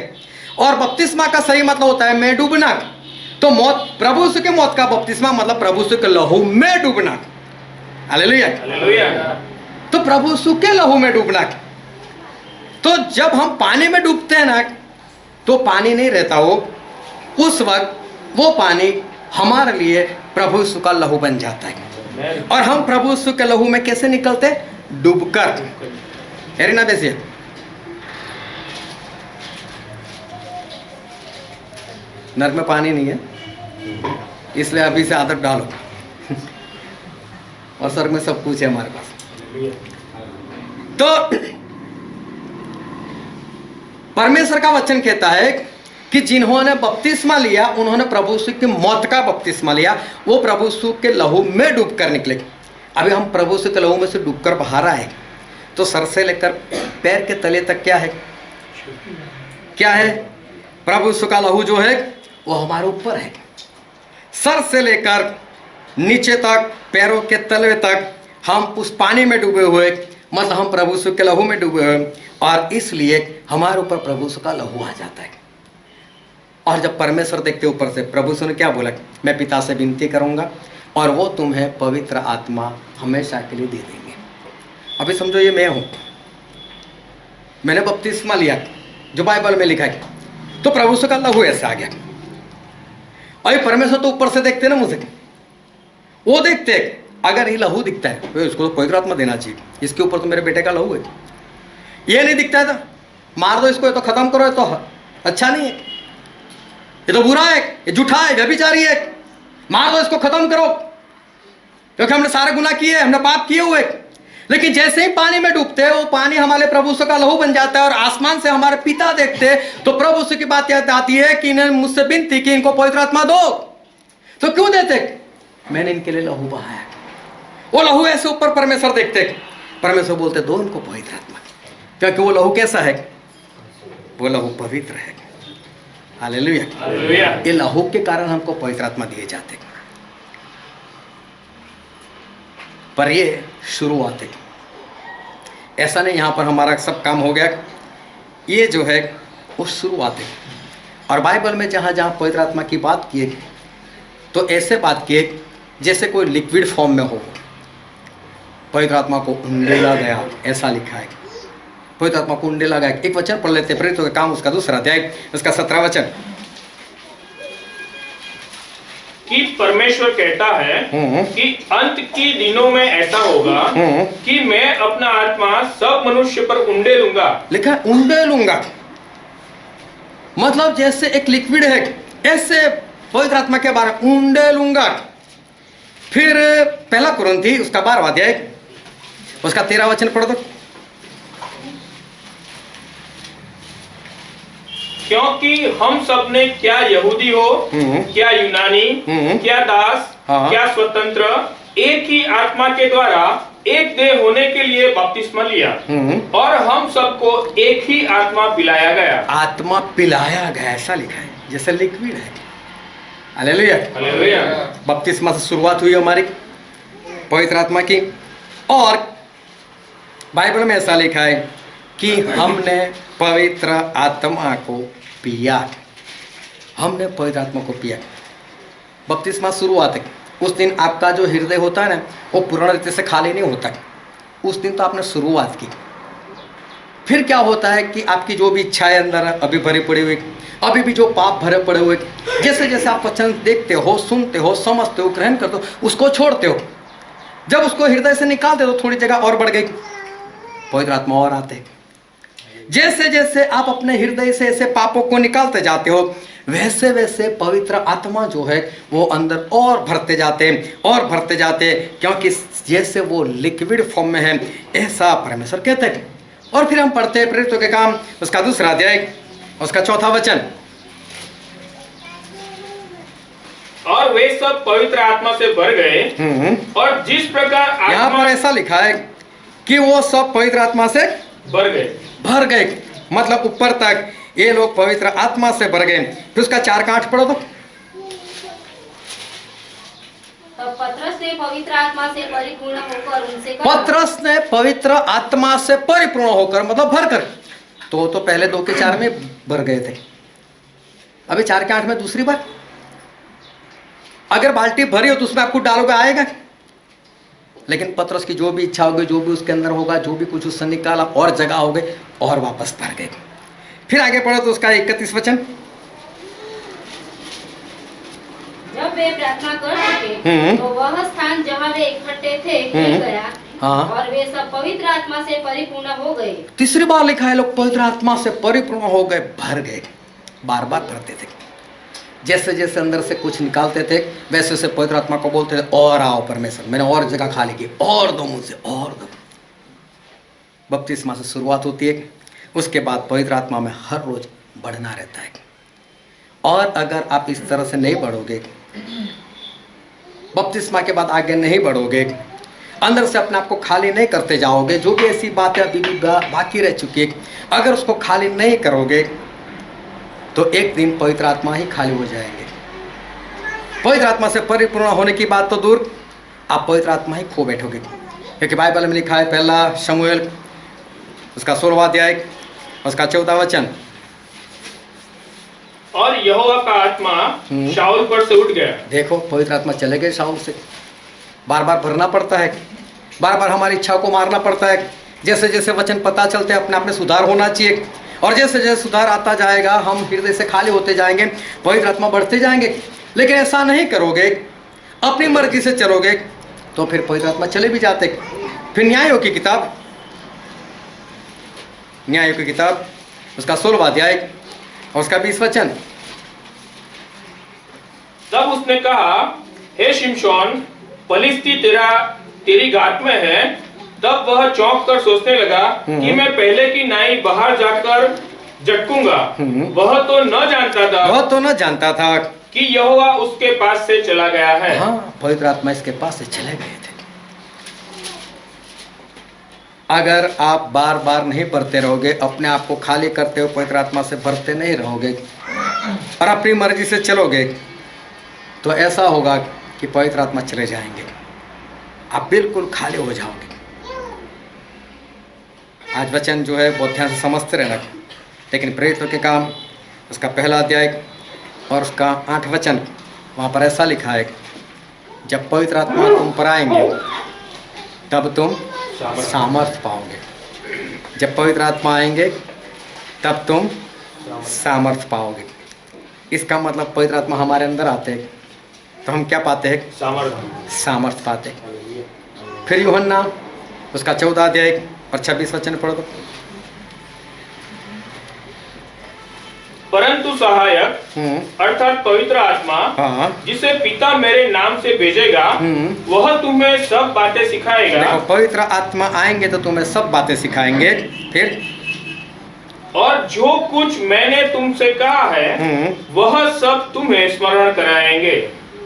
और बपतिस्मा का सही मतलब होता है में डूबना। तो मौत, प्रभु यीशु की मौत का बपतिस्मा मतलब प्रभु यीशु के लहू में डूबना। Hallelujah, hallelujah. तो प्रभु यीशु के लहू में डूबना। तो जब हम पानी में डूबते हैं ना, तो पानी नहीं रहता हो, उस वक्त वो पानी हमारे लिए प्रभु यीशु का लहू बन जाता है। और हम प्रभु यीशु के लहू में कैसे निकलते? डूबकर। एरिना बेसिए, नर में पानी नहीं है, इसलिए अभी से आदत डालो। और सर में सब कुछ है हमारे पास। तो परमेश्वर का वचन कहता है कि जिन्होंने बपतिस्मा लिया, उन्होंने प्रभु यीशु की मौत का बपतिस्मा लिया, वो प्रभु यीशु के लहू में डूबकर निकले। अभी हम प्रभु यीशु के लहू में से डूबकर बाहर आए, तो सर से लेकर पैर के तले तक क्या है? क्या है? प्रभु यीशु का लहू जो है वो हमारे ऊपर है। सर से लेकर नीचे तक, पैरों के तले तक हम उस पानी में डूबे हुए, मतलब हम प्रभु यीशु के लहू में डूबे हुए, और इसलिए हमारे ऊपर प्रभु यीशु का लहू आ जाता है। और जब परमेश्वर देखते ऊपर से, प्रभु यीशु ने क्या बोला? मैं पिता से विनती करूंगा और वो तुम्हें पवित्र आत्मा हमेशा के लिए दे देंगे। अभी समझो ये मैं हूं, मैंने बपतिस्मा लिया जो बाइबल में लिखा है, तो प्रभु यीशु का लहू ऐसे आ गया। और ये परमेश्वर तो ऊपर से देखते ना मुझे, वो देखते अगर ये लहू दिखता है तो इसको तो पवित्र आत्मा देना चाहिए, इसके ऊपर तो मेरे बेटे का लहू है। ये नहीं दिखता है तो मार दो इसको, ये तो खत्म करो, ये तो अच्छा नहीं है, ये तो बुरा है, ये झूठा है, व्यभिचारी है, मार दो इसको, खत्म करो, क्योंकि हमने सारे गुनाह किए, हमने पाप किए हुए। लेकिन जैसे ही पानी में डूबते हैं, वो पानी हमारे प्रभु यीशु का लहू बन जाता है, और आसमान से हमारे पिता देखते हैं, तो प्रभु यीशु की बात याद आती है कि इन्हें मुझसे विनती कि इनको पवित्र आत्मा दो। तो क्यों देते? मैंने इनके लिए लहू बहाया। वो लहू ऐसे ऊपर परमेश्वर देखते, परमेश्वर बोलते दो इनको पवित्र आत्मा, क्योंकि वो लहू कैसा है? वो लहू पवित्र है। Hallelujah, hallelujah. ये लहू के कारण हमको पवित्र आत्मा दिए जाते। पर ये शुरुआत है, ऐसा नहीं यहाँ पर हमारा सब काम हो गया। ये जो है वो शुरुआत है। और बाइबल में जहाँ जहाँ पवित्र आत्मा की बात की है, तो ऐसे बात की है जैसे कोई लिक्विड फॉर्म में हो। पवित्र आत्मा को उंडेला गया, ऐसा लिखा है। पवित्र आत्मा को उंडेला गया। एक वचन पढ़ लेते हैं, प्रेरितों के काम उसका 2 अध्याय उसका 17 वचन, कि परमेश्वर कहता है कि अंत की दिनों में ऐसा होगा कि मैं अपना आत्मा सब मनुष्य पर उंडेलूंगा। लिखा है उंडेलूंगा, मतलब जैसे एक लिक्विड है ऐसे पवित्र आत्मा के बारे में उंडेलूंगा। फिर पहला कुरिन्थी उसका 12वां अध्याय उसका 13 वचन पढ़ दो। क्योंकि हम सब ने क्या यहूदी हो क्या यूनानी क्या दास क्या स्वतंत्र एक ही आत्मा के द्वारा एक देह होने के लिए बपतिस्मा लिया और हम सबको एक ही आत्मा पिलाया गया। आत्मा पिलाया गया ऐसा लिखा है, जैसे लिक्विड है। Hallelujah, hallelujah. बपतिस्मा से शुरुआत हुई हमारी पवित्र आत्मा की, और बाइबल में ऐसा लिखा है कि हमने पवित्र आत्मा को पिया। हमने पवित्र आत्मा को पिया। बपतिस्मा शुरुआत है, उस दिन आपका जो हृदय होता है ना वो पूर्ण रीति से खाली नहीं होता। उस दिन तो आपने शुरुआत की। फिर क्या होता है कि आपकी जो भी इच्छाएं अंदर अभी भरी पड़ी हुई, अभी भी जो पाप भरे पड़े हुए, जैसे जैसे आप वचन देखते हो, सुनते हो, समझते हो, ग्रहण करते हो, उसको छोड़ते हो। जब उसको हृदय से निकालते हो तो थोड़ी जगह और बढ़ गई, पवित्र आत्मा और आते। जैसे जैसे आप अपने हृदय से ऐसे पापों को निकालते जाते हो, वैसे वैसे पवित्र आत्मा जो है वो अंदर और भरते जाते और भरते जाते, क्योंकि जैसे वो लिक्विड फॉर्म में है ऐसा परमेश्वर कहते हैं। और फिर हम पढ़ते हैं प्रेरितों के काम उसका 2 अध्याय उसका 4 वचन। और वे सब पवित्र आत्मा से भर गए और जिस प्रकार यहाँ पर ऐसा लिखा है कि वो सब पवित्र आत्मा से भर गए, मतलब ऊपर तक ये लोग पवित्र आत्मा से भर गए। फिर उसका 4 का 8 पढ़ो तो। तब पतरस ने पवित्र आत्मा से परिपूर्ण होकर उनसे कहा, पतरस ने पवित्र आत्मा से परिपूर्ण होकर मतलब भर कर, तो पहले 2 के 4 में भर गए थे, अभी 4 के 8 में दूसरी बार। अगर बाल्टी भरी हो तो उसमें आपको डालोगे आएगा, लेकिन पतरस की जो भी इच्छा होगी, जो भी उसके अंदर होगा, जो भी कुछ उससे निकाला और जगह हो गई और वापस भर गए। फिर आगे पढ़ो तो उसका 31 वचन। जब वे प्रार्थना कर चुके तो वह स्थान जहाँ वे इकट्ठे थे हिल गया और वे सब पवित्र आत्मा से परिपूर्ण हो गए। तीसरी बार लिखा है लोग पवित्र आत्मा से परिपूर्ण हो गए, भर गए। बार बार भरते थे, जैसे जैसे अंदर से कुछ निकालते थे वैसे वैसे पवित्र आत्मा को बोलते थे और आओ परमेश्वर, मैंने और जगह खाली की, और दो मुझसे, और दो। बपतिस्मा से शुरुआत होती है, उसके बाद पवित्र आत्मा में हर रोज बढ़ना रहता है। और अगर आप इस तरह से नहीं बढ़ोगे, बपतिस्मा के बाद आगे नहीं बढ़ोगे, अंदर से अपने आप को खाली नहीं करते जाओगे, जो भी ऐसी बातें अभी भी बाकी रह चुकी है, अगर उसको खाली नहीं करोगे तो एक दिन पवित्र आत्मा ही खाली हो जाएंगे। पवित्र आत्मा से परिपूर्ण होने की बात तो दूर, आप पवित्र आत्मा ही खो बैठोगे। क्योंकि बाइबल में लिखा है पहला शमूएल उसका 16वां अध्याय उसका 14 वचन। और यहोवा का आत्मा शाऊल पर से उठ गया। देखो पवित्र आत्मा चले गए शाऊल से। बार बार भरना पड़ता है, बार बार हमारी इच्छा को मारना पड़ता है। जैसे जैसे वचन पता चलते हैं अपने आप में सुधार होना चाहिए, और जैसे जैसे सुधार आता जाएगा हम हृदय से खाली होते जाएंगे, पवित्र आत्मा बढ़ते जाएंगे। लेकिन ऐसा नहीं करोगे, अपनी मर्जी से चलोगे तो फिर पवित्र आत्मा चले भी जाते। फिर न्यायों की किताब, न्यायों की किताब उसका 16वां अध्याय और उसका 20 वचन। तब उसने कहा, हे शिमशोन, फलिस्ती तेरी घात में है। तब वह चौंक कर सोचने लगा कि मैं पहले की नाई बाहर जाकर झटकूंगा। वह तो न जानता था कि यहोवा उसके पास से चला गया है। हाँ, पवित्र आत्मा इसके पास से चले गए थे। अगर आप बार बार नहीं भरते रहोगे, अपने आप को खाली करते हो, पवित्र आत्मा से भरते नहीं रहोगे और अपनी मर्जी से चलोगे, तो ऐसा होगा कि पवित्र आत्मा चले जाएंगे, आप बिल्कुल खाली हो जाओगे। आज वचन जो है बहुत ध्यान से समझते रहना। लेकिन प्रेरितों के काम उसका पहला अध्याय और उसका 8 वचन, वहाँ पर ऐसा लिखा है, जब पवित्र आत्मा तुम पर आएंगे तब तुम सामर्थ पाओगे। जब पवित्र आत्मा आएंगे तब तुम सामर्थ पाओगे। इसका मतलब पवित्र आत्मा हमारे अंदर आते तो हम क्या पाते हैं? सामर्थ्य। सामर्थ पाते हैं। फिर यूहन्ना उसका 14 अध्याय और 26 वचन पढ़ दो। परंतु सहायक अर्थात पवित्र आत्मा हाँ, जिसे पिता मेरे नाम से भेजेगा वह तुम्हें सब बातें सिखाएगा। देखो पवित्र आत्मा आएंगे तो तुम्हें सब बातें सिखाएंगे। फिर और जो कुछ मैंने तुमसे कहा है वह सब तुम्हें स्मरण कराएंगे।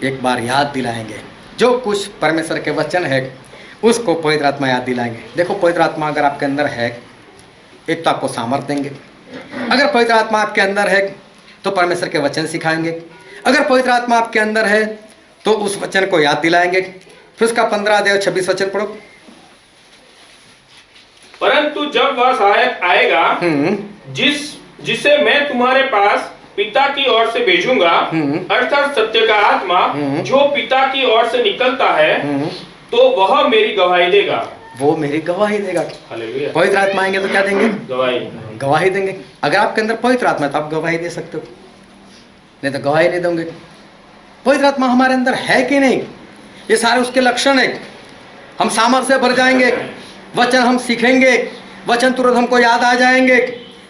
एक बार याद दिलाएंगे। जो कुछ परमेश्वर के वचन है उसको पवित्र आत्मा याद दिलाएंगे। देखो पवित्र आत्मा अगर आपके अंदर है, एक तो आपको सामर्थ्य देंगे। अगर पवित्र आत्मा आपके अंदर है तो परमेश्वर के वचन सिखाएंगे। अगर पवित्र आत्मा आपके अंदर है तो उस वचन को याद दिलाएंगे। फिर उसका 15 अध्याय 26 वचन पढ़ो। परंतु जब वह सहायक आएगा जिसे मैं तुम्हारे पास पिता की ओर से भेजूंगा, अर्थात सत्य का आत्मा जो पिता की ओर से निकलता है, तो वह मेरी गवाही देगा। वो मेरी गवाही देगा। हालेलुया। पवित्र आत्मा आएंगे तो क्या देंगे? गवाही। गवाही देंगे। अगर आपके अंदर पवित्र आत्मा है तो आप गवाही दे सकते हो, नहीं तो गवाही नहीं दोगे। पवित्र आत्मा हमारे अंदर है कि नहीं, ये सारे उसके लक्षण है। हम सामर्थ्य से भर जाएंगे, वचन हम सीखेंगे, वचन तुरंत हमको याद आ जाएंगे।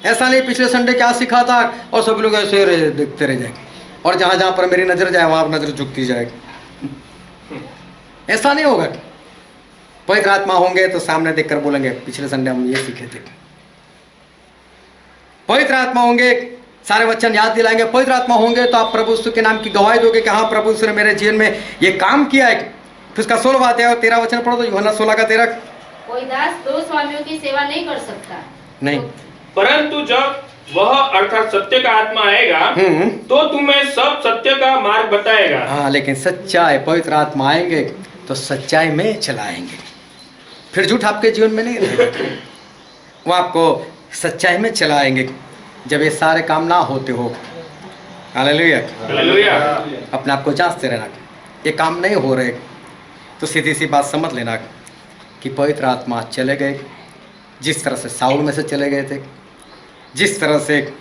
ऐसा नहीं पिछले संडे क्या सीखा था और सब लोग ऐसे देखते रह जाएंगे, और जहाँ जहाँ पर मेरी नजर जाए वहाँ नजर झुकती जाएगी। ऐसा नहीं होगा। पवित्र आत्मा होंगे तो सामने देखकर बोलेंगे पिछले संडे हम ये सीखे थे। पवित्र आत्मा होंगे सारे वचन याद दिलाएंगे। पवित्र आत्मा होंगे तो आप प्रभु यीशु के नाम की गवाही दोगे कि हाँ प्रभु यीशु ने मेरे जीवन में ये काम किया है। फिर उसका 16 अध्याय और 13 वचन पढ़ो तो यूहन्ना 16 का 13। कोई दास दो स्वामियों की सेवा नहीं कर सकता। नहीं, परंतु जब वह अर्थात सत्य का आत्मा आएगा तो तुम्हें सब सत्य का मार्ग बताएगा। हाँ, लेकिन सच्चाई, पवित्र आत्मा आएंगे तो सच्चाई में चलाएंगे। फिर झूठ आपके जीवन में नहीं रहेगा, वो आपको सच्चाई में चलाएंगे। जब ये सारे काम ना होते हो, हालेलुया, हालेलुया, अपने आप को जांचते रहना। ये काम नहीं हो रहे तो सीधी सी बात समझ लेना कि पवित्र आत्मा चले गए। जिस तरह से साउल में से चले गए थे, जिस तरह से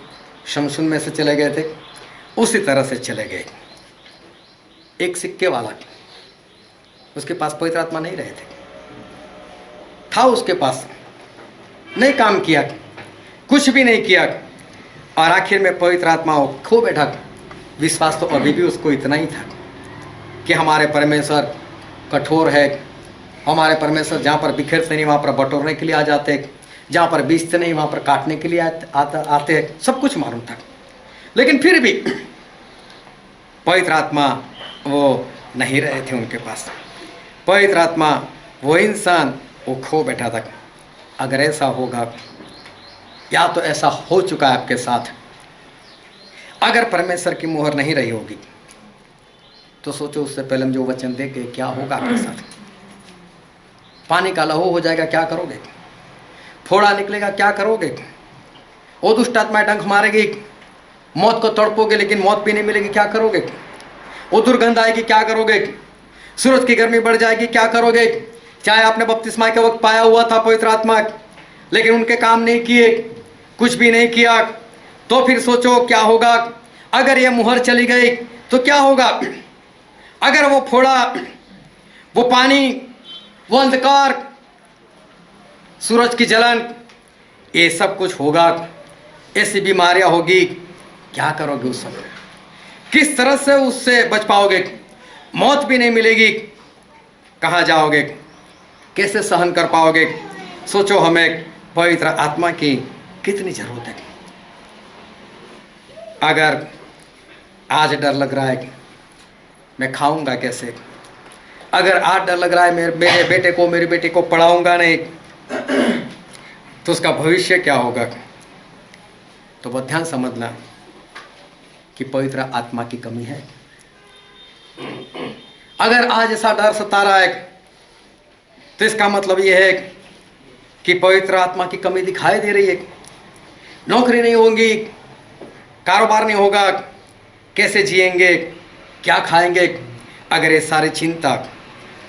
शमशून में से चले गए थे, उसी तरह से चले गए। एक सिक्के वाला, उसके पास पवित्र आत्मा नहीं रहे थे, था उसके पास, नहीं काम किया, कुछ भी नहीं किया, और आखिर में पवित्र आत्मा खो बैठा। विश्वास तो अभी भी उसको इतना ही था कि हमारे परमेश्वर कठोर है, हमारे परमेश्वर जहाँ पर बिखेरते नहीं वहाँ पर बटोरने के लिए आ जाते, जहाँ पर बीजते नहीं वहाँ पर काटने के लिए आते हैं। सब कुछ मालूम था, लेकिन फिर भी पवित्र आत्मा वो नहीं रहे थे उनके पास। पवित्र आत्मा वो इंसान वो खो बैठा था। अगर ऐसा होगा, या तो ऐसा हो चुका है आपके साथ, अगर परमेश्वर की मुहर नहीं रही होगी तो सोचो उससे पहले हम जो वचन देंगे क्या होगा आपके साथ। पानी का लहू हो जाएगा, क्या करोगे? फोड़ा निकलेगा, क्या करोगे? वो दुष्ट आत्मा डंक मारेगी, मौत को तड़पोगे लेकिन मौत भी नहीं मिलेगी, क्या करोगे? वो दुर्गंध आएगी, क्या करोगे? सूरज की गर्मी बढ़ जाएगी, क्या करोगे? चाहे आपने बपतिस्मा के वक्त पाया हुआ था पवित्र आत्मा, लेकिन उनके काम नहीं किए, कुछ भी नहीं किया, तो फिर सोचो क्या होगा। अगर ये मुहर चली गई तो क्या होगा? अगर वो फोड़ा, वो पानी, वो अंधकार, सूरज की जलन, ये सब कुछ होगा, ऐसी बीमारियां होगी, क्या करोगे उस समय? किस तरह से उससे बच पाओगे? मौत भी नहीं मिलेगी, कहाँ जाओगे? कैसे सहन कर पाओगे? सोचो हमें पवित्र आत्मा की कितनी जरूरत है। अगर आज डर लग रहा है मैं खाऊंगा कैसे, अगर आज डर लग रहा है मेरे बेटे को, मेरी बेटी को पढ़ाऊंगा नहीं, तो उसका भविष्य क्या होगा? तो बहुत ध्यान समझना कि पवित्र आत्मा की कमी है। अगर आज ऐसा डर सता रहा है तो इसका मतलब यह है कि पवित्र आत्मा की कमी दिखाई दे रही है। नौकरी नहीं होगी, कारोबार नहीं होगा, कैसे जिएंगे, क्या खाएंगे? अगर ये सारी चिंता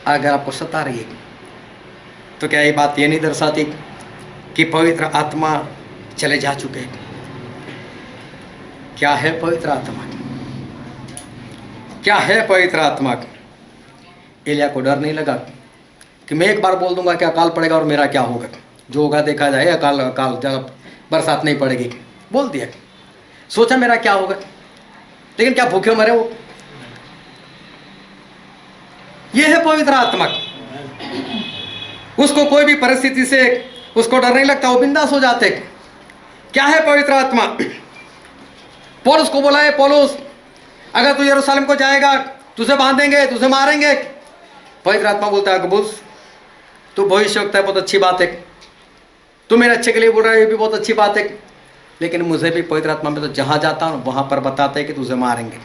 अगर आपको सता रही है तो क्या ये बात ये नहीं दर्शाती कि पवित्र आत्मा चले जा चुके हैं? क्या है पवित्र आत्मा? क्या है पवित्र आत्मा? एलिया को डर नहीं लगा कि मैं एक बार बोल दूंगा कि अकाल पड़ेगा और मेरा क्या होगा, जो होगा देखा जाए, अकाल अकाल जब बरसात नहीं पड़ेगी। बोल दिया, सोचा मेरा क्या होगा, लेकिन क्या भूखे मरे वो? ये है पवित्र आत्मा। उसको कोई भी परिस्थिति से उसको डर नहीं लगता, वो बिंदास हो जाते। क्या है पवित्र आत्मा? पौलुस को बोला है, पौलुस अगर तू यरूशलेम को जाएगा तुझे बांधेंगे, तुझे मारेंगे। पवित्र आत्मा बोलता है, अगबुस तू भविष्यवक्ता है, बहुत अच्छी बात है, तू मेरे अच्छे के लिए बोल रहा है, ये भी बहुत अच्छी बात है, लेकिन मुझे भी पवित्र आत्मा में तो जहां जाता हूं वहां पर बताते हैं कि तुझे मारेंगे,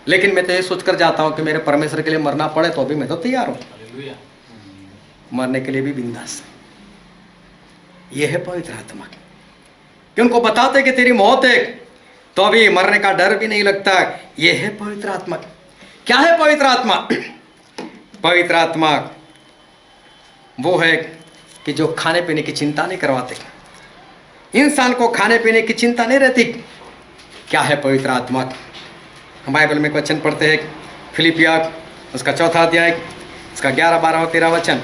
लेकिन मैं तो ये सोचकर जाता हूं कि मेरे परमेश्वर के लिए मरना पड़े तो भी मैं तो तैयार हूं, मरने के लिए भी बिंदास। ये है पवित्र आत्मा कि उनको बताते कि तेरी मौत है तो अभी मरने का डर भी नहीं लगता। ये है पवित्र आत्मा। क्या है पवित्र आत्मा? पवित्र आत्मा वो है कि जो खाने पीने की चिंता नहीं करवाते, इंसान को खाने पीने की चिंता नहीं रहती। क्या है पवित्र आत्मा? हम बाइबल में एक वचन पढ़ते हैं, फिलिपिया उसका 4 अध्याय, उसका 11, 12 और 13 वचन।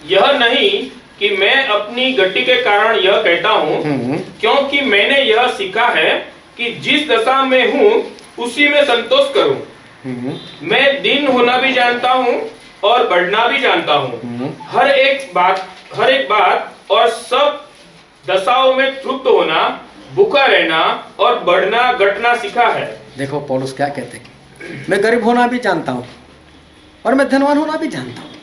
यह नहीं कि मैं अपनी गति के कारण यह कहता हूँ, क्योंकि मैंने यह सीखा है कि जिस दशा में हूँ उसी में संतोष करूँ। मैं दीन होना भी जानता हूँ और बढ़ना भी जानता हूँ। हर एक बात और सब दशाओं में तृप्त होना, भूखा रहना और बढ़ना घटना सीखा है। देखो पौलुस क्या कहते हैं, मैं गरीब होना भी जानता हूँ और मैं धनवान होना भी जानता हूँ।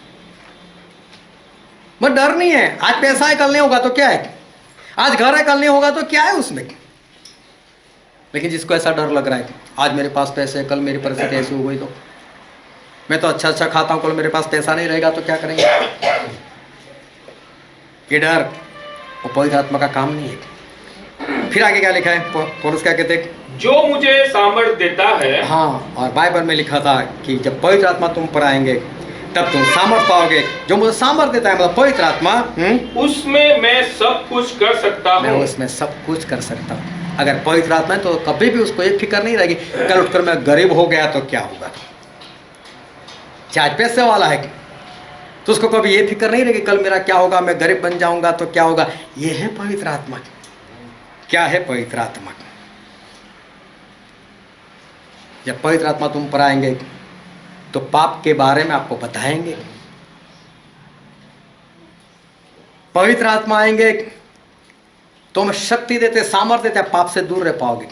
मैं डर नहीं है, आज पैसा है कल नहीं होगा तो क्या है, आज घर है कल नहीं होगा तो क्या है उसमें। लेकिन जिसको ऐसा डर लग रहा है, आज मेरे पास पैसे है कल मेरी परिस्थिति ऐसी हो गई तो, मैं तो अच्छा अच्छा खाता हूं कल मेरे पास पैसा नहीं रहेगा तो क्या करेंगे। ये डर वो पवित्र आत्मा का काम नहीं है। फिर आगे क्या लिखा है पौलुस क्या कहते हैं, जो मुझे सामर्थ्य देता है। हाँ, और बाइबल में लिखा था कि जब पवित्र आत्मा तुम पर आएंगे तब तुम सामर्थ पाओगे। जो मुझे सामर्थ देता है मतलब पवित्र आत्मा, उसमें मैं सब कुछ कर सकता हूँ। मैं उसमें सब कुछ कर सकता हूँ। अगर पवित्र आत्मा है तो कभी भी उसको एक फिक्र नहीं रहेगी, कल उठकर मैं गरीब हो गया तो क्या होगा। चाहे पैसे वाला है तो उसको कभी ये फिक्र नहीं रहेगी कल मेरा क्या होगा, मैं गरीब बन जाऊंगा तो क्या होगा। ये है पवित्र आत्मा। क्या है पवित्र आत्मा? जब पवित्र आत्मा तुम पर आएंगे तो पाप के बारे में आपको बताएंगे। पवित्र आत्मा आएंगे तो हमें शक्ति देते, सामर्थ्य देते, पाप से दूर रह पाओगे।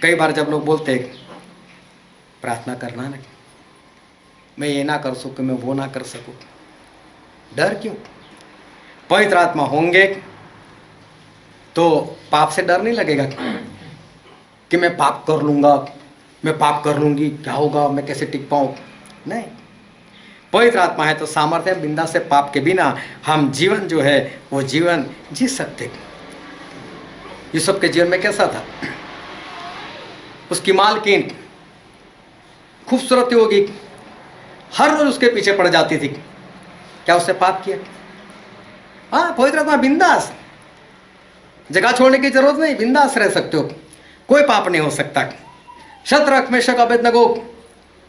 कई बार जब लोग बोलते हैं प्रार्थना करना नहीं, मैं ये ना कर सकूं, मैं वो ना कर सकूं, डर क्यों? पवित्र आत्मा होंगे तो पाप से डर नहीं लगेगा कि मैं पाप कर लूंगा, मैं पाप कर लूंगी, क्या होगा, मैं कैसे टिक पाऊं। नहीं, पवित्र आत्मा है तो सामर्थ्य, बिंदा से पाप के बिना हम जीवन जो है वो जीवन जी सकते। यूसुफ के जीवन में कैसा था? उसकी मालकिन खूबसूरत होगी, हर रोज उसके पीछे पड़ जाती थी। क्या उसने पाप किया? हाँ, पवित्र आत्मा बिंदास, जगह छोड़ने की जरूरत नहीं, बिंदास रह सकते हो, कोई पाप नहीं हो सकता। शद्रक मेशक अबेदनगो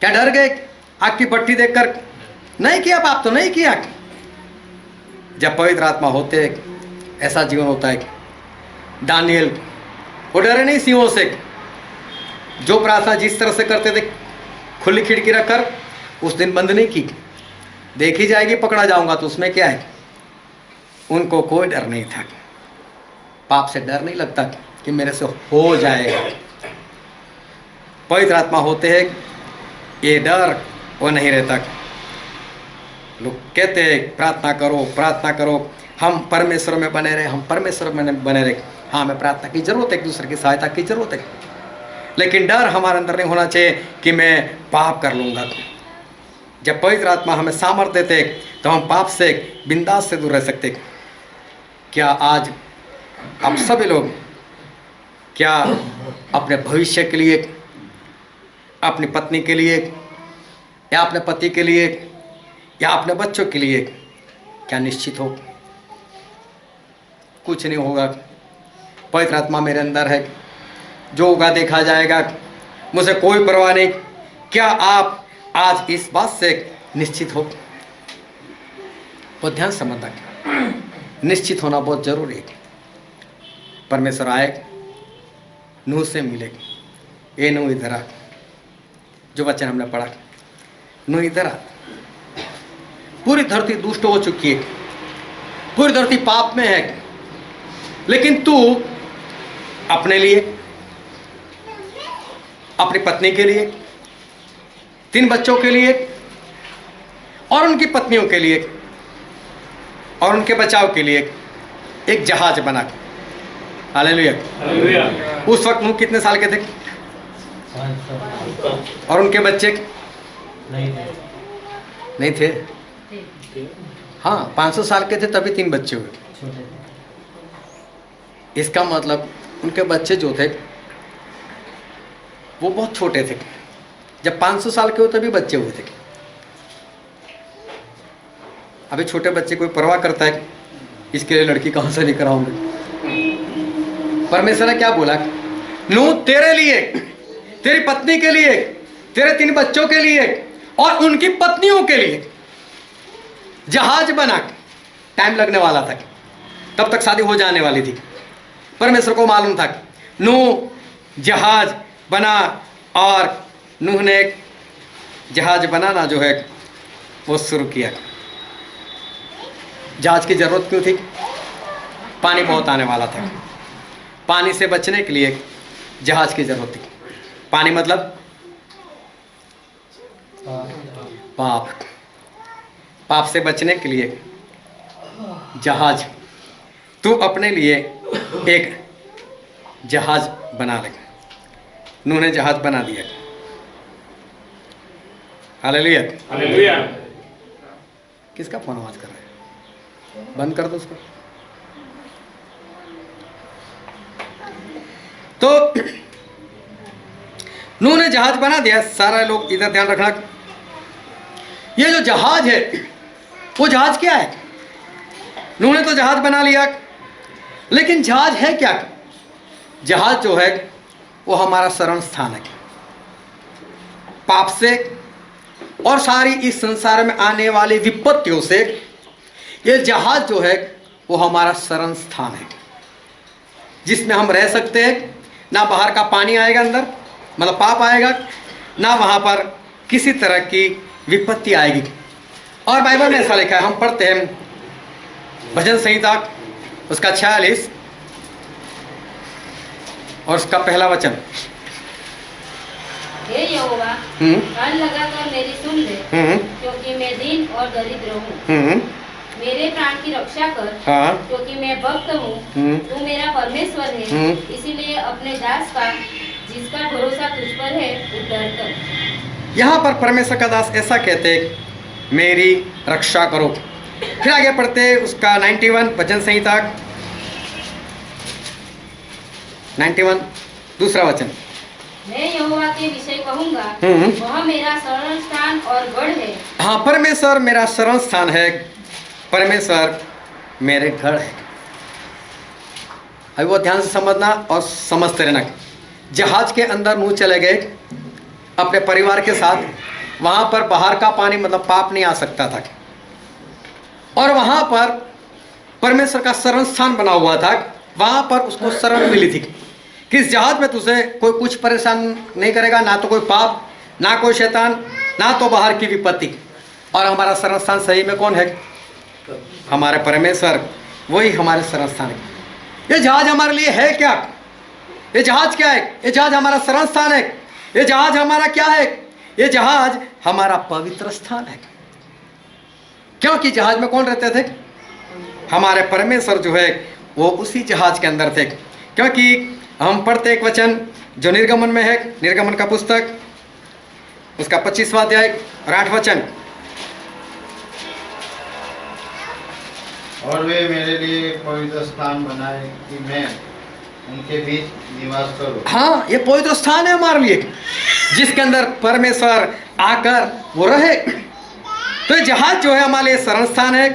क्या डर गए आग की भट्टी देखकर? नहीं किया पाप तो नहीं किया। जब पवित्र आत्मा होते ऐसा जीवन होता है। दानियल वो डरे नहीं सिंहों से, जो प्रार्थना जिस तरह से करते थे खुली खिड़की रखकर, उस दिन बंद नहीं की, देखी जाएगी पकड़ा जाऊंगा तो उसमें क्या है। उनको कोई डर नहीं था, पाप से डर नहीं लगता कि मेरे से हो जाएगा। पवित्र आत्मा होते हैं ये डर वो नहीं रहता। लोग कहते हैं प्रार्थना करो प्रार्थना करो, हम परमेश्वर में बने रहे, हम परमेश्वर में बने रहे। हाँ, हमें प्रार्थना की जरूरत है, एक दूसरे की सहायता की जरूरत है, लेकिन डर हमारे अंदर नहीं होना चाहिए कि मैं पाप कर लूँगा। जब पवित्र आत्मा हमें सामर्थ्य देते तो हम पाप से बिंदास से दूर रह सकते। क्या आज आप सभी लोग क्या अपने भविष्य के लिए, अपनी पत्नी के लिए या अपने पति के लिए या अपने बच्चों के लिए क्या निश्चित हो? कुछ नहीं होगा। पवित्र आत्मा मेरे अंदर है जो होगा देखा जाएगा, मुझे कोई परवाह नहीं। क्या आप आज इस बात से निश्चित हो? बहुत ध्यान समझना, निश्चित होना बहुत जरूरी है। परमेश्वर आए, नूह से मिले, ए नूह इधर आ, जो वचन हमने पढ़ा, नूह इधर आ। पूरी धरती दुष्ट हो चुकी है, पूरी धरती पाप में है, लेकिन तू अपने लिए, अपनी पत्नी के लिए, 3 बच्चों के लिए और उनकी पत्नियों के लिए और उनके बचाव के लिए एक जहाज बना। हालेलुया। हालेलुया। उस वक्त नूह कितने साल के थे? और उनके बच्चे नहीं थे। हाँ, 500 साल के थे तभी 3 बच्चे हुए। इसका मतलब उनके बच्चे जो थे वो बहुत छोटे थे। जब 500 साल के हुए तभी बच्चे हुए थे। अभी छोटे बच्चे कोई परवाह करता है? इसके लिए लड़की कहाँ से लेकर आऊंगे? परमेश्वर ने क्या बोला? नूह तेरे लिए, तेरी पत्नी के लिए, तेरे 3 बच्चों के लिए और उनकी पत्नियों के लिए जहाज बना। टाइम लगने वाला था, तब तक शादी हो जाने वाली थी। परमेश्वर को मालूम था। नूह जहाज बना और नूह ने जहाज बनाना जो है वो शुरू किया। जहाज की जरूरत क्यों थी? पानी बहुत आने वाला था। पानी से बचने के लिए जहाज की जरूरत थी। पानी मतलब पाप। पाप से बचने के लिए जहाज, तू अपने लिए एक जहाज बना ले। नूह ने जहाज बना दिया। हालेलुया। हालेलुया। किसका फोन आवाज कर रहा है? बंद कर दो उसको। तो नूह ने जहाज बना दिया। सारा लोग इधर ध्यान रखना, ये जो जहाज है वो जहाज क्या है? नूह ने तो जहाज बना लिया, लेकिन जहाज है क्या? जहाज जो है वो हमारा शरण स्थान है। पाप से और सारी इस संसार में आने वाली विपत्तियों से ये जहाज जो है वो हमारा शरण स्थान है, जिसमें हम रह सकते हैं। ना बाहर का पानी आएगा अंदर, मतलब पाप आएगा, ना वहाँ पर किसी तरह की विपत्ति आएगी। और बाइबल में ऐसा लिखा है, हम पढ़ते हैं भजन संहिता उसका 46 और उसका पहला वचन। हे यहोवा, कान लगाकर मेरी सुन ले, क्योंकि मैं दीन और दरिद्र हूँ। मेरे प्राण की रक्षा कर, हाँ। क्योंकि मैं भक्त हूँ। तू मेरा परमेश्वर है, इसीलिए अपने दास का जिसका भरोसा तुझ पर है उद्धार कर। यहाँ पर परमेश्वर का दास ऐसा कहते हैं, मेरी रक्षा करो। फिर आगे पढ़ते उसका 91 भजन संहिता 91 दूसरा वचन। मैं यहोवा के विषय कहूँगा, वह मेरा शरण स्थान और गढ़ है। हाँ, परमेश्वर मेरा शरण स्थान है, परमेश्वर मेरे गढ़ है। अभी वो ध्यान से समझना और समझते रहना। जहाज के अंदर नूह चले गए अपने परिवार के साथ। वहाँ पर बाहर का पानी मतलब पाप नहीं आ सकता था, और वहाँ पर परमेश्वर का शरण स्थान बना हुआ था। वहाँ पर उसको शरण मिली थी कि इस जहाज में तुझे कोई कुछ परेशान नहीं करेगा, ना तो कोई पाप, ना कोई शैतान, ना तो बाहर की विपत्ति। और हमारा शरण स्थान सही में कौन है? हमारे परमेश्वर, वही हमारे शरण स्थान है। ये जहाज हमारे लिए है क्या? ये जहाज क्या है? ये जहाज हमारा शरण स्थान है। ये जहाज हमारा क्या है? ये जहाज हमारा पवित्र स्थान है। क्योंकि जहाज में कौन रहते थे? हमारे परमेश्वर जो है वो उसी जहाज के अंदर थे। क्योंकि हम पढ़ते एक वचन जो निर्गमन में है, निर्गमन का पुस्तक उसका 25वां अध्याय और 8 वचन। और वे मेरे लिए पवित्र स्थान बनाए कि मैं उनके बीच निवास करूं। हाँ, ये पवित्र स्थान है हमारे लिए, जिसके अंदर परमेश्वर आकर वो रहे। तो ये जहाज जो है हमारे लिए शरण स्थान है,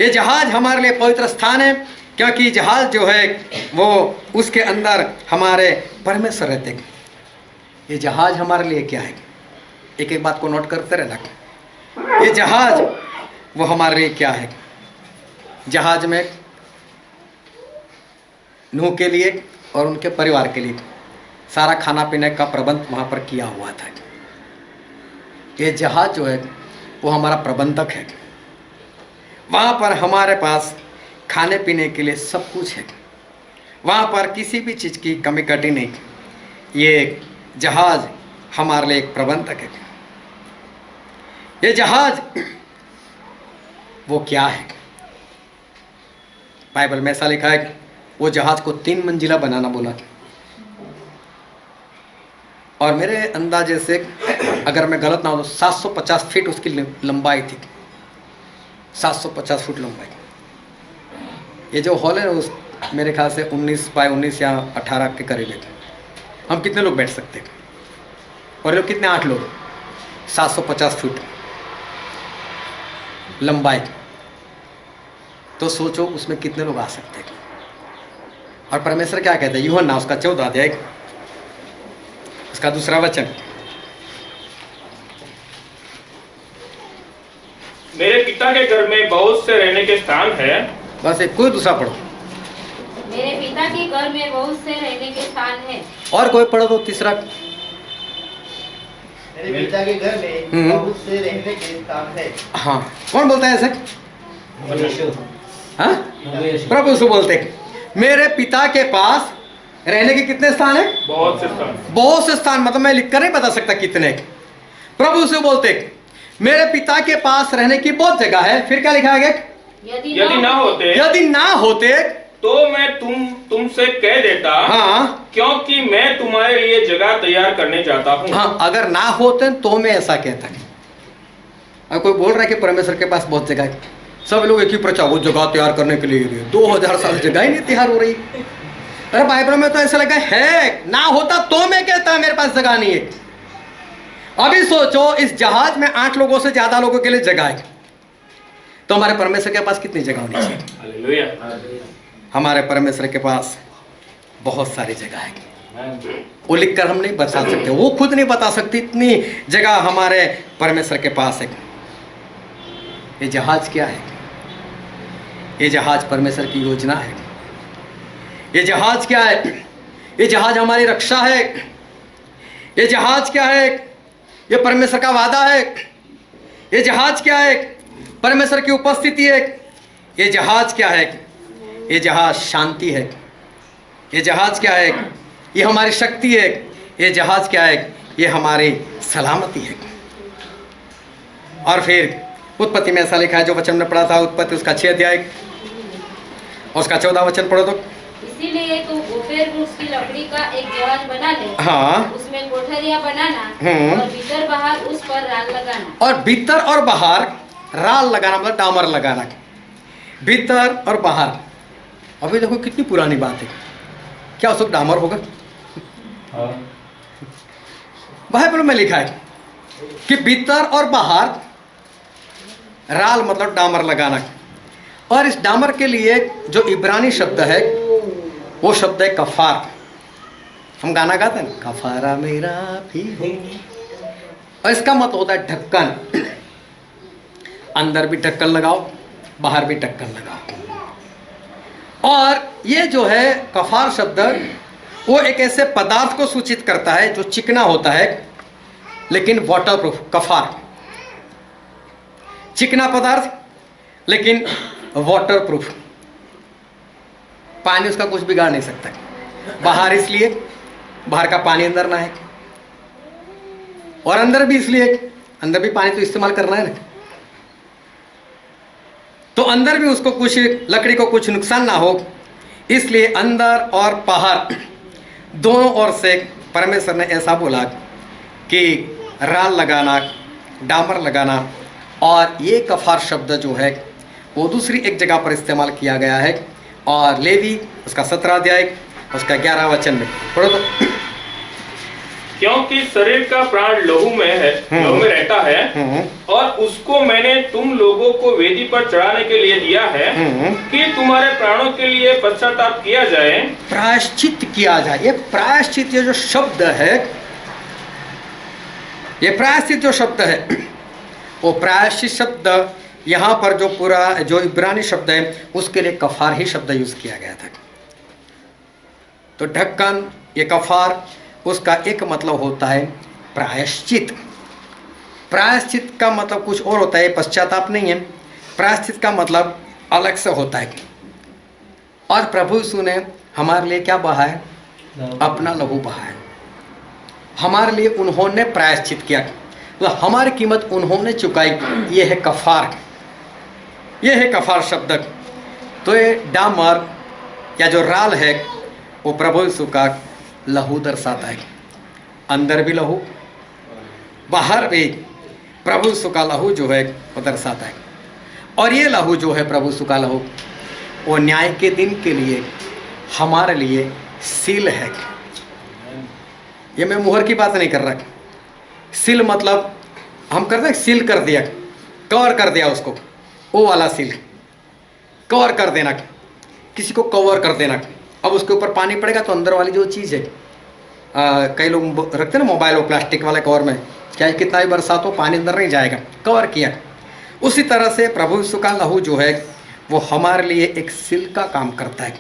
ये जहाज हमारे लिए पवित्र स्थान है, क्योंकि जहाज जो है वो उसके अंदर हमारे परमेश्वर रहते हैं। ये जहाज हमारे लिए क्या है, एक एक बात को नोट करते रहना। ये जहाज वो हमारे लिए क्या है। जहाज में नूह के लिए और उनके परिवार के लिए सारा खाना पीने का प्रबंध वहाँ पर किया हुआ था। ये जहाज जो है वो हमारा प्रबंधक है। वहाँ पर हमारे पास खाने पीने के लिए सब कुछ है। वहाँ पर किसी भी चीज़ की कमी कटी नहीं। ये जहाज हमारे लिए एक प्रबंधक है। ये जहाज वो क्या है, बाइबल में ऐसा लिखा है वो जहाज को 3 मंजिला बनाना बोला। और मेरे अंदाजे से अगर मैं गलत ना हो तो 750 फीट उसकी लंबाई थी। 750 फुट लंबाई। ये जो हॉल है उस मेरे ख्याल से 19 बाय 19 या 18 के करीब है। हम कितने लोग बैठ सकते हैं, और लोग कितने, 8 लोग। 750 फुट लंबाई, तो सोचो उसमें कितने लोग आ सकते हैं। और परमेश्वर क्या कहते हैं, यूहन्ना उसका 14 अध्याय उसका 2 वचन। मेरे पिता के घर में बहुत से रहने के स्थान है। बस एक कोई दूसरा पढ़ो। मेरे पिता के घर में बहुत से रहने के स्थान है। और कोई पढ़ो तो तीसरा। मेरे पिता के घर में बहुत से रहने के स्थान है। हाँ, कौन बोलता है ऐसे? हाँ, प्रभु यीशु बोलते हैं मेरे पिता के पास रहने के कितने स्थान है? बहुत से स्थान। बहुत से स्थान, मतलब मैं लिखकर नहीं बता सकता कितने। प्रभु यीशु बोलते हैं मेरे पिता के पास रहने की बहुत जगह है। फिर क्या लिखा है? यदि ना होते तो मैं तुमसे कह देता, हाँ, क्योंकि मैं तुम्हारे लिए जगह तैयार करने जाता हूँ। हाँ, अगर ना होते तो मैं ऐसा कहता। अब कोई बोल रहा है कि परमेश्वर के पास बहुत जगह है, सब लोग एक ही प्रचार, वो जगह तैयार करने के लिए 2000 साल जगह ही नहीं तैयार हो रही। अरे बाइबल में तो ऐसा लगा है, ना होता तो मैं कहता मेरे पास जगह नहीं है। अभी सोचो इस जहाज में 8 लोगों से ज्यादा लोगों के लिए जगह है, तो हमारे परमेश्वर के पास कितनी जगह होनी चाहिए? हालेलुया। हमारे परमेश्वर के पास बहुत सारी जगह है। वो लिखकर हम नहीं बता सकते, वो खुद नहीं बता सकती इतनी जगह हमारे परमेश्वर के पास है। ये जहाज क्या है? ये जहाज परमेश्वर की योजना है। ये जहाज क्या है? ये जहाज हमारी रक्षा है। ये जहाज क्या है? ये परमेश्वर का वादा है। ये जहाज क्या है? परमेश्वर की उपस्थिति है। ये जहाज क्या है? ये जहाज शांति है। ये जहाज क्या है? ये हमारी शक्ति है। ये जहाज क्या है? ये हमारी सलामती है। और फिर उत्पत्ति में ऐसा लिखा है जो वचन में पढ़ा था, उत्पत्ति उसका 6 अध्याय और उसका 14 वचन पढ़ो तो। इसीलिए तू ओफीर वृक्ष की लकड़ी का एक जहाज बना ले। हाँ, उसमें कोठरियां बनाना और भीतर बाहर उस पर राल लगाना। और भीतर और बाहर राल लगाना मतलब डामर लगाना। भीतर और बाहर, अभी देखो कितनी पुरानी बात है, क्या उस वक्त डामर होगा? बाइबल में लिखा है कि भीतर और बाहर राल मतलब डामर लगाना। और इस डामर के लिए जो इब्रानी शब्द है वो शब्द है कफार। हम गाना गाते हैं ना, कफारा मेरा भी हो, और इसका मतलब होता है ढक्कन। अंदर भी ढक्कन लगाओ, बाहर भी ढक्कन लगाओ। और ये जो है कफार शब्द वो एक ऐसे पदार्थ को सूचित करता है जो चिकना होता है लेकिन वाटरप्रूफ। कफार चिकना पदार्थ लेकिन वाटरप्रूफ, पानी उसका कुछ बिगाड़ नहीं सकता। बाहर इसलिए बाहर का पानी अंदर ना है, और अंदर भी इसलिए, अंदर भी पानी तो इस्तेमाल करना है ना, तो अंदर भी उसको कुछ, लकड़ी को कुछ नुकसान ना हो, इसलिए अंदर और बाहर दोनों ओर से परमेश्वर ने ऐसा बोला कि राल लगाना, डामर लगाना। और ये कफार शब्द जो है वो दूसरी एक जगह पर इस्तेमाल किया गया है, और लेवी उसका 17 अध्याय उसका 11 वचन में पढ़ो तो। क्योंकि शरीर का प्राण लहू में है, लहू में रहता है, और उसको मैंने तुम लोगों को वेदी पर चढ़ाने के लिए दिया है कि तुम्हारे प्राणों के लिए पश्चाताप किया जाए, प्रायश्चित किया जाए। ये प्रायश्चित, ये जो शब्द है, ये प्रायश्चित जो शब्द है, वो प्रायश्चित शब्द यहाँ पर जो पूरा जो इब्रानी शब्द है उसके लिए कफार ही शब्द यूज किया गया था। तो ढक्कन, ये कफार, उसका एक मतलब होता है प्रायश्चित। प्रायश्चित का मतलब कुछ और होता है, पश्चाताप नहीं है। प्रायश्चित का मतलब अलग से होता है। और प्रभु यीशु ने हमारे लिए क्या बहा है? अपना लहू बहा है। हमारे लिए उन्होंने प्रायश्चित किया, तो हमारी कीमत उन्होंने चुकाई। ये है कफार, ये है कफार शब्द। तो ये डामर या जो राल है वो प्रभु यीशु का लहू दर्शाता है। अंदर भी लहू, बाहर भी प्रभु यीशु का लहू जो है वो दर्शाता है। और ये लहू जो है प्रभु यीशु का लहू, वो न्याय के दिन के लिए हमारे लिए सील है। ये मैं मुहर की बात नहीं कर रहा। सील मतलब हम करते हैं, सील कर दिया, कवर कर दिया उसको, वो वाला सील, कवर कर देना, किसी को कवर कर देना। अब उसके ऊपर पानी पड़ेगा तो अंदर वाली जो चीज़ है, कई लोग रखते हैं ना मोबाइल और प्लास्टिक वाले कवर में, क्या कितना भी बरसात हो पानी अंदर नहीं जाएगा, कवर किया। उसी तरह से प्रभु यीशु का लहू जो है वो हमारे लिए एक सील का काम करता है।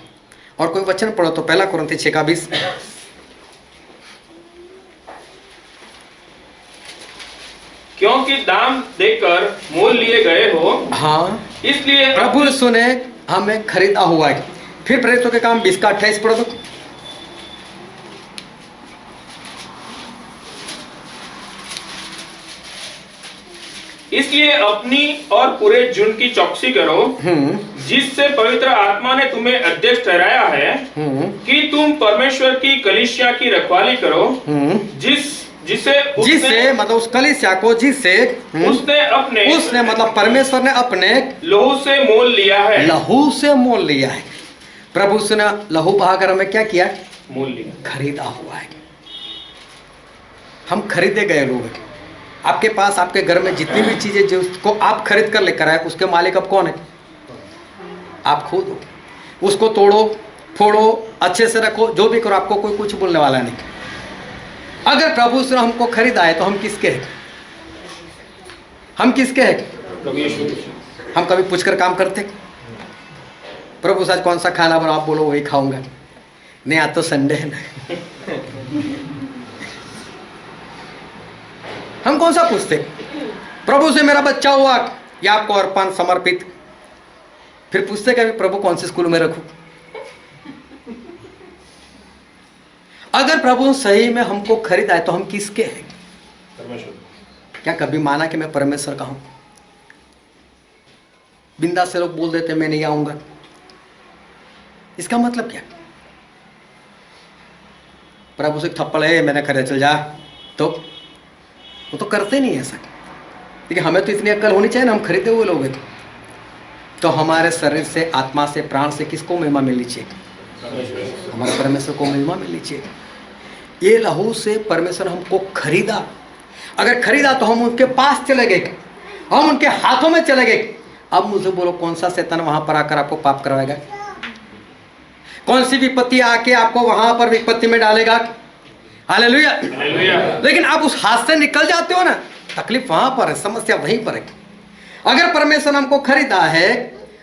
और कोई वचन पढ़ो तो 1 कुरिन्थी 6:20। क्योंकि दाम देकर मोल लिए गए हो, हाँ, इसलिए प्रभु यीशु ने हमें खरीदा हुआ है। फिर प्रेरितों के काम 20:28 पढ़ो तो। इसलिए अपनी और पूरे झुंड की चौकसी करो, जिससे पवित्र आत्मा ने तुम्हें अध्यक्ष ठहराया है कि तुम परमेश्वर की कलीसिया की रखवाली करो, जिसे मतलब उस कलीसिया को, जिसे उसने मतलब परमेश्वर ने अपने लहू से मोल लिया है। लहू से मोल लिया है। प्रभु से ने लहू बहाकर हमें क्या किया? मोल लिया, खरीदा हुआ है। हम खरीदे गए लोग हैं। आपके पास, आपके घर में जितनी भी चीजें जिसको आप खरीद कर लेकर आए, उसके मालिक अब कौन है? आप खुद हो। उसको तोड़ो, फोड़ो, अच्छे से रखो, जो भी करो, आपको कोई कुछ बोलने वाला नहीं। अगर प्रभु से हमको खरीदा है तो हम किसके हैं? हम किसके हैं? हम कभी पूछकर काम करते? प्रभु से आज कौन सा खाना बनाओ, आप बोलो वही खाऊंगा। नहीं, आज तो संडे है ना। हम कौन सा पूछते? प्रभु से मेरा बच्चा हुआ या आपको अर्पण समर्पित। फिर पूछते कभी प्रभु कौन से स्कूल में रखूं? अगर प्रभु सही में हमको खरीदा है तो हम किसके हैं? परमेश्वर। क्या कभी माना कि मैं परमेश्वर का हूं? बिंदा से लोग बोल देते मैं नहीं आऊंगा, इसका मतलब क्या? प्रभु से थप्पड़ है, मैंने खरीदा, चल जा, तो वो तो करते नहीं ऐसा। लेकिन हमें तो इतनी अक्ल होनी चाहिए ना, हम खरीदे हुए लोग हैं। तो हमारे शरीर से, आत्मा से, प्राण से किसको महिमा मिलनी चाहिए? हमारे परमेश्वर को महिमा मिलनी चाहिए। ये लहू से परमेश्वर हमको खरीदा। अगर खरीदा तो हम उनके पास चले गए, हम उनके हाथों में चले गए। अब मुझे बोलो कौन सा शैतान वहां पर आकर आपको पाप करवाएगा? कौन सी विपत्ति आके आपको वहां पर विपत्ति में डालेगा? हालेलुया। लेकिन आप उस हाथ से निकल जाते हो ना, तकलीफ वहां पर है, समस्या वहीं पर है। अगर परमेश्वर हमको खरीदा है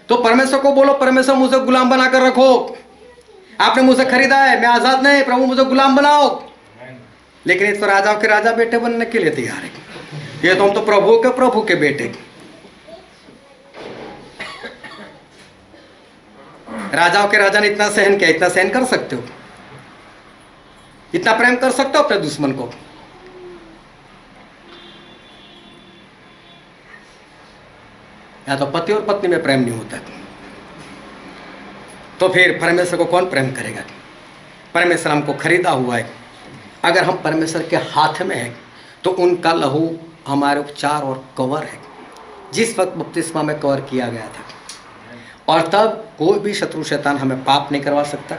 तो परमेश्वर को बोलो, परमेश्वर मुझे गुलाम बनाकर रखो। आपने मुझे खरीदा है, मैं आजाद नहीं, प्रभु मुझे गुलाम बनाओ। लेकिन इस तो राजाओं के राजा बेटे बनने के लिए तैयार है। ये तो हम तो प्रभु के बेटे। राजाओं के राजा ने इतना सहन किया, इतना सहन कर सकते हो? इतना प्रेम कर सकते हो अपने दुश्मन को? या तो पति और पत्नी में प्रेम नहीं होता, तो फिर परमेश्वर को कौन प्रेम करेगा? परमेश्वर हमको खरीदा हुआ है। अगर हम परमेश्वर के हाथ में हैं तो उनका लहू हमारे चार और कवर है। जिस वक्त बपतिस्मा में कवर किया गया था, और तब कोई भी शत्रु शैतान हमें पाप नहीं करवा सकता,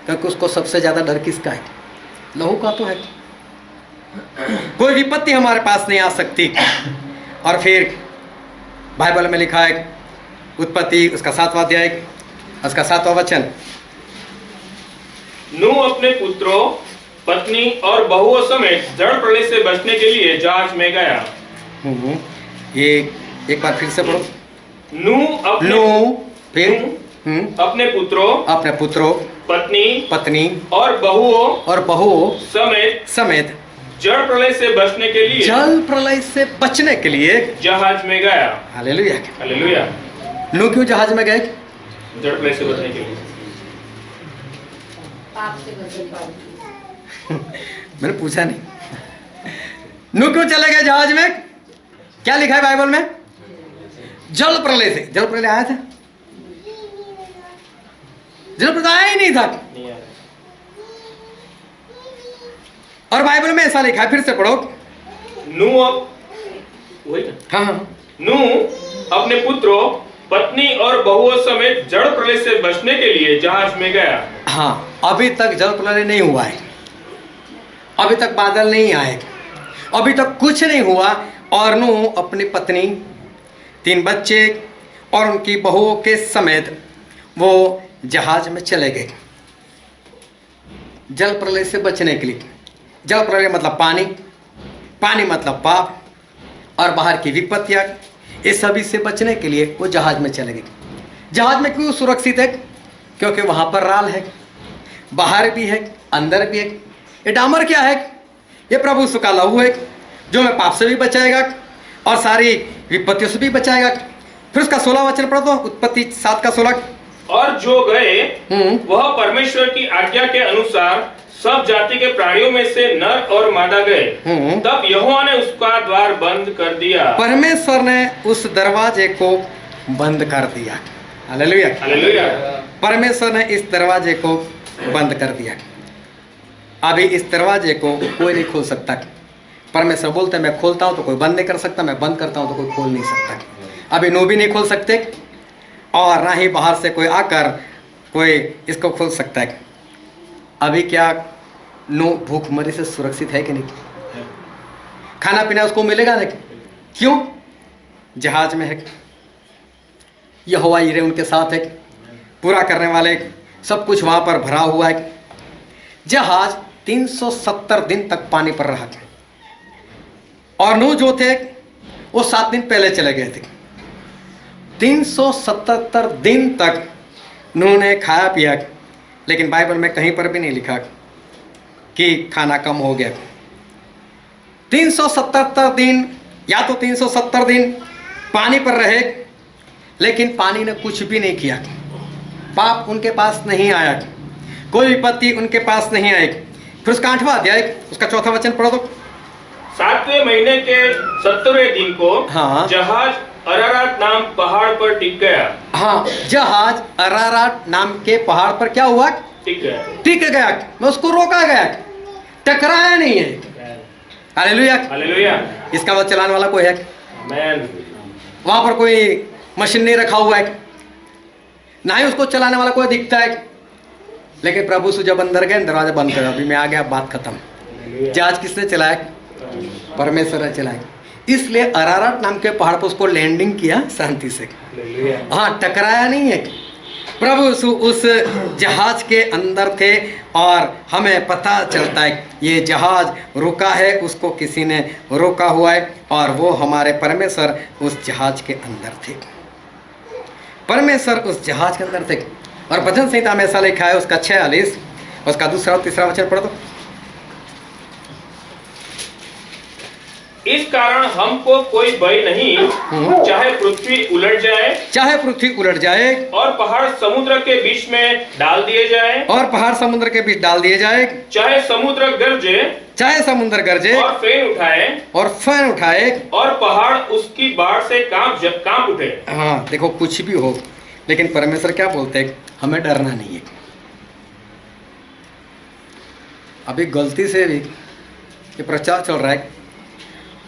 क्योंकि उसको सबसे ज़्यादा डर किसका है? लहू का तो है। कोई विपत्ति हमारे पास नहीं आ सकती। और फिर बाइबल में लिखा है उत्पत्ति उसका 7वां अध्याय उसका 7वां वचन, नूह अपने पुत्रों, पत्नी और बहुओं समेत जड़ प्रलय से बचने के लिए जहाज में गया। ये एक बार फिर से पढ़ो। नूह फिर अपने पुत्रों, पत्नी और बहुओं समेत जड़ प्रलय से बचने के लिए जल प्रलय से बचने के लिए जहाज में गया। हालेलुया। हालेलुया। नूह क्यों जहाज में गए? जड़ प्रलय से बचने के लिए। पाप से बचने के लिए। मैंने पूछा नहीं। नूह क्यों चले गए जहाज में? क्या लिखा है बाइबल में? जल प्रलय से। जल प्रलय आया था? जल प्रलय आया ही नहीं था। और बाइबल में ऐसा लिखा है, फिर से पढ़ो। नूह अपने पुत्रों, पत्नी और बहुओं समेत जड़ प्रलय से बचने के लिए जहाज में गया। हाँ, अभी तक जल प्रलय नहीं हुआ है, अभी तक बादल नहीं आए, अभी तक कुछ नहीं हुआ। और नूह अपनी पत्नी, 3 बच्चे और उनकी बहुओं के समेत वो जहाज में चले गए जल प्रलय से बचने के लिए। जल प्रलय मतलब पानी, पानी मतलब पाप और बाहर की विपत्तियां, ये सभी से बचने के लिए वो जहाज में चले गए। जहाज में क्यों सुरक्षित है? क्योंकि वहाँ पर राल है, बाहर भी है, अंदर भी है। ये डामर क्या है? ये प्रभु यीशु का लहू है, जो हमें पाप से भी बचाएगा और सारी विपत्तियों से भी बचाएगा। फिर उसका 16 वचन पढ़ो तो, उत्पत्ति 7 का 16। और जो गए वह परमेश्वर की आज्ञा के अनुसार सब जाति के प्राणियों में से नर और मादा गए। तब यहोवा ने उसका द्वार बंद कर दिया। परमेश्वर ने उस दरवाजे को बंद कर दिया। हालेलुया। हालेलुया। परमेश्वर ने इस दरवाजे को बंद कर दिया। अभी इस दरवाजे को कोई नहीं खोल सकता। परमेश्वर बोलते हैं मैं खोलता हूँ तो कोई बंद नहीं कर सकता, मैं बंद करता हूँ तो कोई खोल नहीं सकता। अभी नूह भी नहीं खोल सकते और ना ही बाहर से कोई आकर कोई इसको खोल सकता है। अभी क्या नूह भूखमरी से सुरक्षित है कि नहीं? खाना पीना उसको मिलेगा ना? क्यों? जहाज में है, यहोवा यीरे उनके साथ है, पूरा करने वाले, सब कुछ वहाँ पर भरा हुआ है। जहाज 370 दिन तक पानी पर रहा और नूह जो थे वो 7 दिन पहले चले गए थे। 377 दिन तक नूह ने खाया पिया, लेकिन बाइबल में कहीं पर भी नहीं लिखा कि खाना कम हो गया। 377 दिन या तो 370 दिन पानी पर रहे, लेकिन पानी ने कुछ भी नहीं किया। पाप उनके पास नहीं आया, कोई विपत्ति उनके पास नहीं आई। फिर उसका 8वां अध्याय उसका 4था वचन पढ़ो तो। 7वें महीने के 70वें दिन को जहाज अरारात नाम पहाड़ पर टिक गया। हाँ, जहाज अरारात नाम के पहाड़ पर क्या हुआ? टिक गया। टिक गया। मैं उसको रोका गया, टकराया नहीं है। हालेलुया। हालेलुया। इसका मतलब चलाने वाला कोई है? वहां पर कोई मशीन नहीं रखा हुआ है, ना ही उसको चलाने वाला कोई दिखता है। लेकिन प्रभु यीशु जब अंदर गए, दरवाजा बंद कर, अभी मैं आ गया, बात खत्म। जहाज किसने चलाया? परमेश्वर ने चलाया। इसलिए अरारात नाम के पहाड़ पर उसको लैंडिंग किया शांति से। हाँ, टकराया नहीं है। प्रभु यीशु उस जहाज के अंदर थे और हमें पता चलता है ये जहाज रुका है, उसको किसी ने रोका हुआ है और वो हमारे परमेश्वर उस जहाज के अंदर थे। परमेश्वर उस जहाज के अंदर थे। और भजन संहिता में ऐसा लिखा है उसका 46 उसका 2 और 3 वचन पढ़ दो। इस कारण हमको कोई भय नहीं, चाहे पृथ्वी उलट जाए, चाहे पृथ्वी उलट जाए और पहाड़ समुद्र के बीच में डाल दिए जाए, और पहाड़ समुद्र के बीच डाल दिए जाए, चाहे समुद्र गरजे, चाहे समुद्र गरजे और फेन उठाए, और फैन उठाए, और पहाड़ उसकी बाढ़ से कांप उठे। हाँ, देखो कुछ भी हो, लेकिन परमेश्वर क्या बोलते हैं? हमें डरना नहीं है। अभी गलती से भी ये प्रचार चल रहा है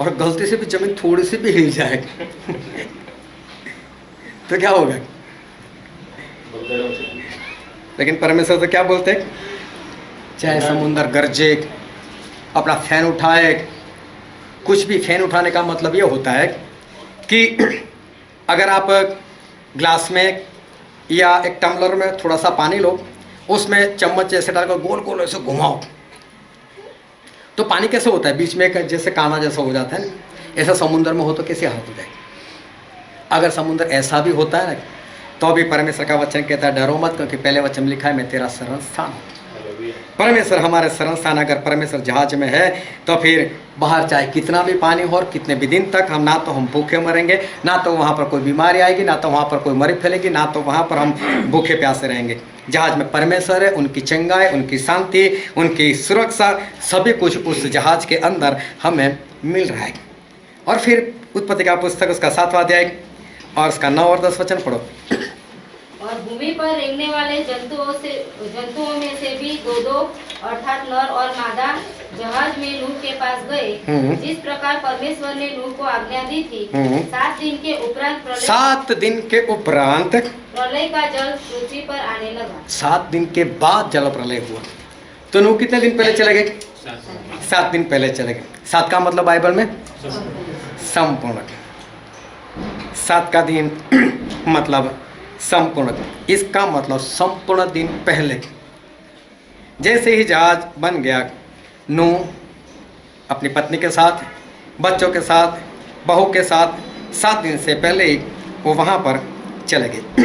और गलती से भी जमीन थोड़ी सी भी हिल जाए तो क्या होगा? लेकिन परमेश्वर तो क्या बोलते हैं? चाहे समुद्र गरजे, अपना फैन उठाए। कुछ भी फैन उठाने का मतलब ये होता है कि अगर आप ग्लास में या एक टम्बलर में थोड़ा सा पानी लो, उसमें चम्मच जैसे डालकर गोल गोल ऐसे घुमाओ, तो पानी कैसे होता है, बीच में एक जैसे काना जैसा हो जाता है ना, ऐसा समुद्र में हो तो कैसे हालत हो जाएगी। अगर समुद्र ऐसा भी होता है तो भी परमेश्वर का वचन कहता है डरो मत, क्योंकि पहले वचन में लिखा है मैं तेरा शरण स्थान हूँ। परमेश्वर हमारे शरण स्थान, अगर परमेश्वर जहाज में है तो फिर बाहर चाहे कितना भी पानी हो और कितने भी दिन तक हम, ना तो हम भूखे मरेंगे, ना तो वहाँ पर कोई बीमारी आएगी, ना तो वहाँ पर कोई मरी फैलेगी, ना तो वहाँ पर हम भूखे प्यासे रहेंगे। जहाज में परमेश्वर है, उनकी चंगाई, उनकी शांति, उनकी सुरक्षा, सभी कुछ उस जहाज के अंदर हमें मिल रहा है। और फिर उत्पत्ति का पुस्तक उसका 7वां अध्याय और उसका 9 और 10 वचन पढ़ो। और भूमि पर रेंगने वाले जंतुओं में से भी दो अर्थात नर और मादा जहाज में नूह के पास गए, जिस प्रकार परमेश्वर ने नूह को आज्ञा दी थी। 7 दिन के उपरांत 7 दिन के उपरांत प्रलय का जल पृथ्वी पर आने लगा। 7 दिन के बाद जल प्रलय हुआ। तो नूह कितने दिन पहले चले गए? 7 दिन पहले चले गए। 7 का मतलब बाइबल में संपूर्ण। 7 का दिन मतलब संपूर्ण। इसका मतलब संपूर्ण दिन पहले जैसे ही जहाज बन गया, नूह अपनी पत्नी के साथ, बच्चों के साथ, बहू के साथ 7 दिन से पहले ही वो वहाँ पर चले गए।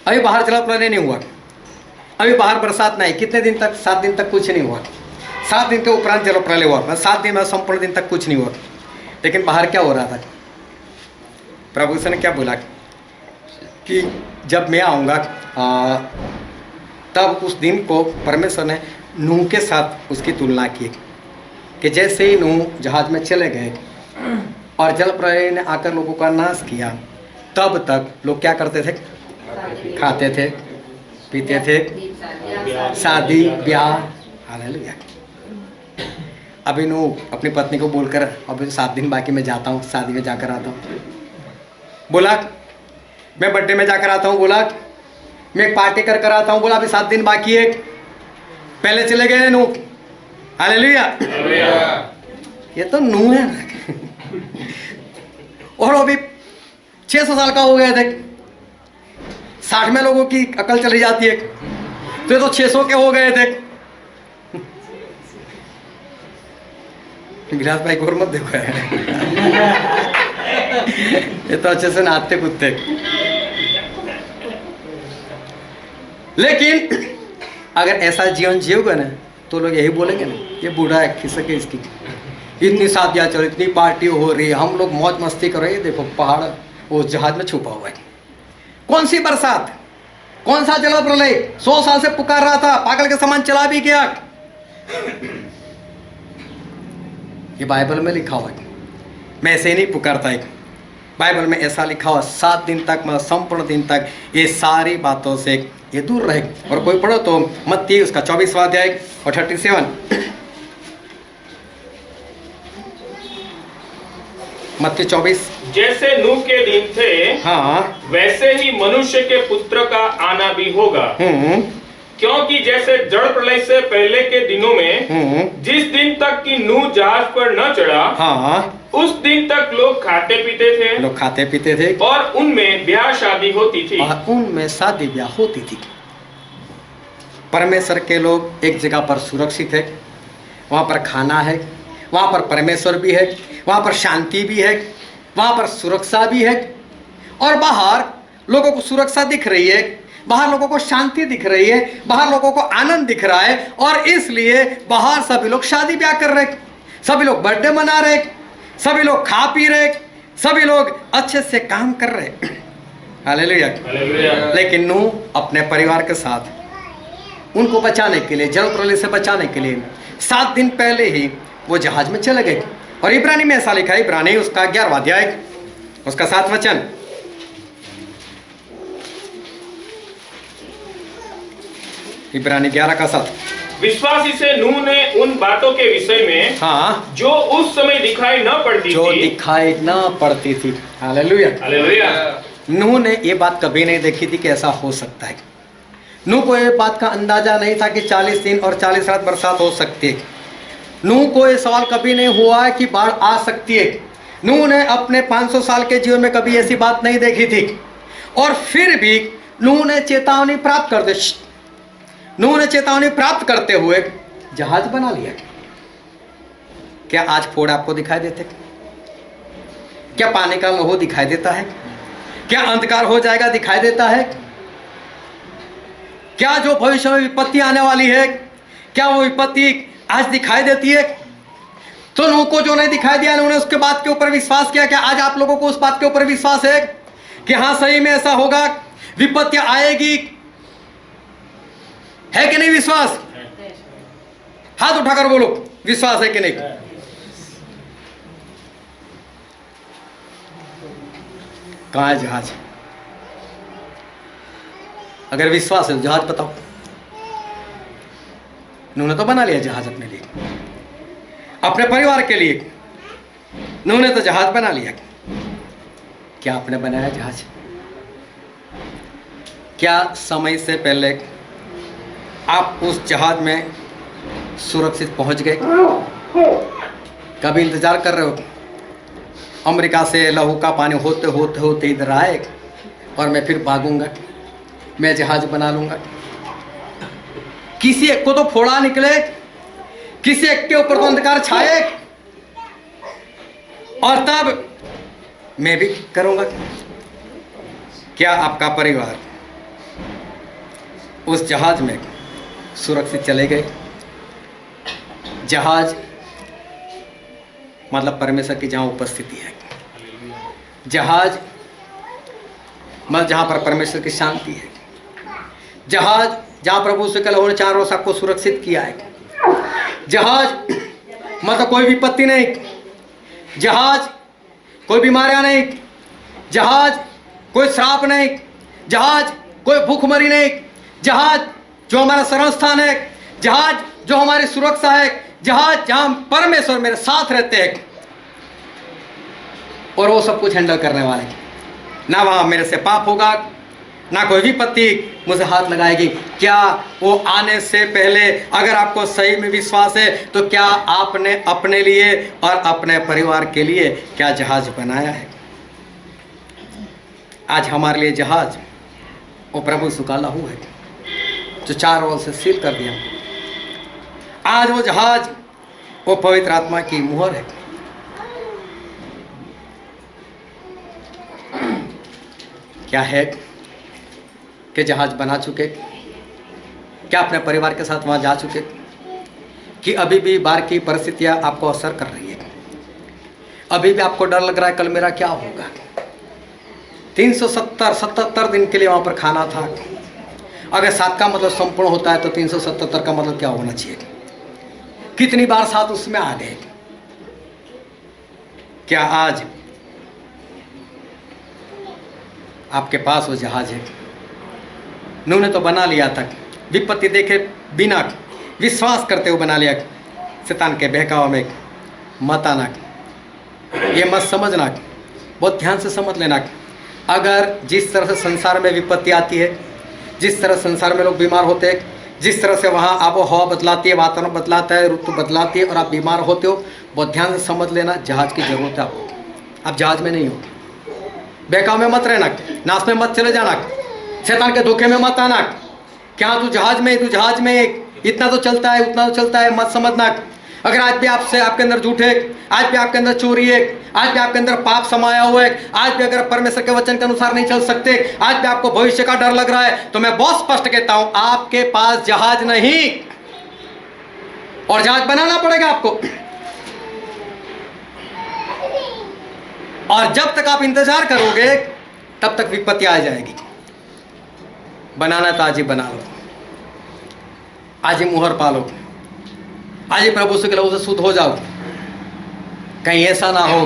अभी बाहर जल प्रलय नहीं हुआ, अभी बाहर बरसात नहीं। कितने दिन तक? 7 दिन तक कुछ नहीं हुआ। 7 दिन के उपरांत जल प्रलय हुआ। 7 दिन में संपूर्ण दिन तक कुछ नहीं हुआ। लेकिन बाहर क्या हो रहा था? प्रभु से ने क्या बोला कि जब मैं आऊँगा तब उस दिन को परमेश्वर ने नूह के साथ उसकी तुलना की कि जैसे ही नूह जहाज में चले गए और जल प्रलय ने आकर लोगों का नाश किया, तब तक लोग क्या करते थे? खाते थे, पीते थे, शादी ब्याह। हालेलुया। अभी नूह अपनी पत्नी को बोलकर अभी 7 दिन बाकी मैं जाता हूँ, शादी में जाकर आता हूँ। बोला मैं बर्थडे में जाकर आता हूँ, बोला मैं एक पार्टी कर आता हूँ, बोला अभी 7 दिन बाकी है। पहले चले गए नूह। हालेलुया। ये तो नूह है ना। और अभी 600 साल का हो गए थे। 60 में लोगों की अकल चली जाती है, तो ये तो 600 के हो गए थे। गिलास भाई को और मत देखो है। ये तो अच्छे से नाचते कूदते। लेकिन अगर ऐसा जीवन जियोगे ना तो लोग यही बोलेंगे ना, ये बूढ़ा है, खिसक है इसकी, इतनी शादियाँ चल, इतनी पार्टी हो रही है, हम लोग मौज मस्ती कर रहे हैं, देखो पहाड़ वो जहाज में छुपा हुआ है। कौन सी बरसात, कौन सा जल प्रलय? 100 साल से पुकार रहा था, पागल के समान चला भी गया। ये बाइबल में लिखा हुआ है, मैं ऐसे ही नहीं पुकारता है। बाइबल में ऐसा लिखा हुआ 7 दिन तक, मतलब संपूर्ण दिन तक ये सारी बातों से ये दूर रहे। और कोई पढ़ो तो मत्ती उसका 24वां अध्याय और 37। मत्ती 24। जैसे नूह के दिन थे, हाँ, वैसे ही मनुष्य के पुत्र का आना भी होगा। क्योंकि जैसे जल प्रलय से पहले के दिनों में जिस दिन तक कि नूह जहाज पर न चढ़ा, हाँ, उस दिन तक लोग खाते पीते थे, लोग खाते पीते थे और उनमें ब्याह शादी होती थी, और उनमें शादी ब्याह होती थी। परमेश्वर के लोग एक जगह पर सुरक्षित है, वहाँ पर खाना है, वहाँ पर परमेश्वर भी है, वहाँ पर शांति भी है, वहाँ पर सुरक्षा भी है। और बाहर लोगों को सुरक्षा दिख रही है, बाहर लोगों को शांति दिख रही है, बाहर लोगों को आनंद दिख रहा है। और इसलिए बाहर सभी लोग शादी ब्याह कर रहे, सभी लोग बर्थडे मना रहे, सभी लोग खा पी रहे, सभी लोग अच्छे से काम कर रहे। हालेलुया। लेकिन नूह अपने परिवार के साथ उनको बचाने के लिए, जल प्रलय से बचाने के लिए 7 दिन पहले ही वो जहाज में चले गए। और इब्रानी में ऐसा लिखा है, इब्रानी उसका 11वां अध्याय उसका 7 वचन। इब्रानी 11 का 7। विश्वासी से नूह ने उन बातों के विषय में, हाँ, जो उस समय दिखाई न पड़ती जो थी, दिखाई ना पड़ती थी। हालेलुया। हालेलुया। नूह ने ये बात कभी नहीं देखी थी कि ऐसा हो सकता है। नूह को ये बात का अंदाजा नहीं था कि 40 दिन और 40 रात बरसात हो सकती है। नूह को ये सवाल कभी नहीं हुआ कि बाढ़ आ सकती है। नूह ने अपने 500 साल के जीवन में कभी ऐसी बात नहीं देखी थी, और फिर भी नूह ने चेतावनी प्राप्त करते हुए जहाज बना लिया। क्या आज फोड़ आपको दिखाई देते? क्या पानी का लोहो दिखाई देता है? क्या अंधकार हो जाएगा दिखाई देता है? क्या जो भविष्य में विपत्ति आने वाली है, क्या वो विपत्ति आज दिखाई देती है? तो नूह को जो नहीं दिखाई दिया, उन्होंने उसके बात के ऊपर विश्वास किया। क्या आज आप लोगों को उस बात के ऊपर विश्वास है कि हाँ सही में ऐसा होगा, विपत्ति आएगी? है कि नहीं विश्वास? हाथ उठाकर बोलो, विश्वास है कि नहीं? कहाँ है जहाज? अगर विश्वास है तो जहाज बताओ। उन्होंने तो बना लिया जहाज अपने लिए, अपने परिवार के लिए। उन्होंने तो जहाज बना लिया। क्या आपने बनाया जहाज? क्या समय से पहले आप उस जहाज में सुरक्षित पहुंच गए? कभी इंतजार कर रहे हो अमेरिका से लहू का पानी होते होते होते इधर आए और मैं फिर भागूंगा, मैं जहाज बना लूंगा? किसी एक को तो फोड़ा निकले, किसी एक के ऊपर तो अंधकार छाए, और तब मैं भी करूंगा। क्या आपका परिवार उस जहाज में सुरक्षित चले गए? जहाज मतलब परमेश्वर की जहां उपस्थिति है। जहाज मतलब जहां पर परमेश्वर की शांति है। जहाज जहां प्रभु से कल और 4 वर्ष आपको सुरक्षित किया है। जहाज मतलब कोई विपत्ति नहीं, जहाज कोई बीमारियां नहीं, जहाज कोई श्राप नहीं, जहाज कोई भूखमरी नहीं, जहाज जो हमारा शरण स्थान है, जहाज जो हमारी सुरक्षा है, जहाज जहां परमेश्वर मेरे साथ रहते हैं और वो सब कुछ हैंडल करने वाले। ना वहां मेरे से पाप होगा, ना कोई विपत्ति मुझे हाथ लगाएगी। क्या वो आने से पहले अगर आपको सही में विश्वास है तो क्या आपने अपने लिए और अपने परिवार के लिए क्या जहाज बनाया है? आज हमारे लिए जहाज वो प्रभु यीशु का लहू है जो 4 ओर से सील कर दिया। आज वो जहाज वो पवित्र आत्मा की मुहर है। क्या है कि जहाज बना चुके? क्या अपने परिवार के साथ वहां जा चुके? कि अभी भी बाहर की परिस्थितियां आपको असर कर रही है? अभी भी आपको डर लग रहा है कल मेरा क्या होगा? 377 दिन के लिए वहां पर खाना था। अगर 7 का मतलब संपूर्ण होता है तो 377 का मतलब क्या होना चाहिए? कितनी बार 7 उसमें आ गए? क्या आज आपके पास वो जहाज है? नूह ने तो बना लिया था, विपत्ति देखे बिना विश्वास करते हुए बना लिया। शैतान के बहकाव में मत आना, ये मत समझना, बहुत ध्यान से समझ लेना। अगर जिस तरह से संसार में विपत्ति आती है, जिस तरह संसार में लोग बीमार होते हैं, जिस तरह से वहाँ आबो हवा बदलाती है, वातावरण बदलाता है, ऋतु बदलाती है और आप बीमार होते हो, बहुत ध्यान से समझ लेना जहाज की जरूरत है आपको। आप जहाज में नहीं हो, बहकाव में मत रहना, नाश में मत चले जाना, शैतान के धोखे में मत आना। क्या तू जहाज में इतना तो चलता है, उतना तो चलता है, मत समझना। अगर आज भी आपसे आपके अंदर झूठ है, आज भी आपके अंदर चोरी है, आज भी आपके अंदर पाप समाया हुआ है, आज भी अगर परमेश्वर के वचन के अनुसार नहीं चल सकते, आज भी आपको भविष्य का डर लग रहा है, तो मैं बहुत स्पष्ट कहता हूं आपके पास जहाज नहीं, और जहाज बनाना पड़ेगा आपको। और जब तक आप इंतजार करोगे तब तक विपत्ति आ जाएगी। बनाना तो आज ही बना लो, आज ही मुहर पालो, आज ही प्रभु से लहू से शुद्ध हो जाओ। कहीं ऐसा ना हो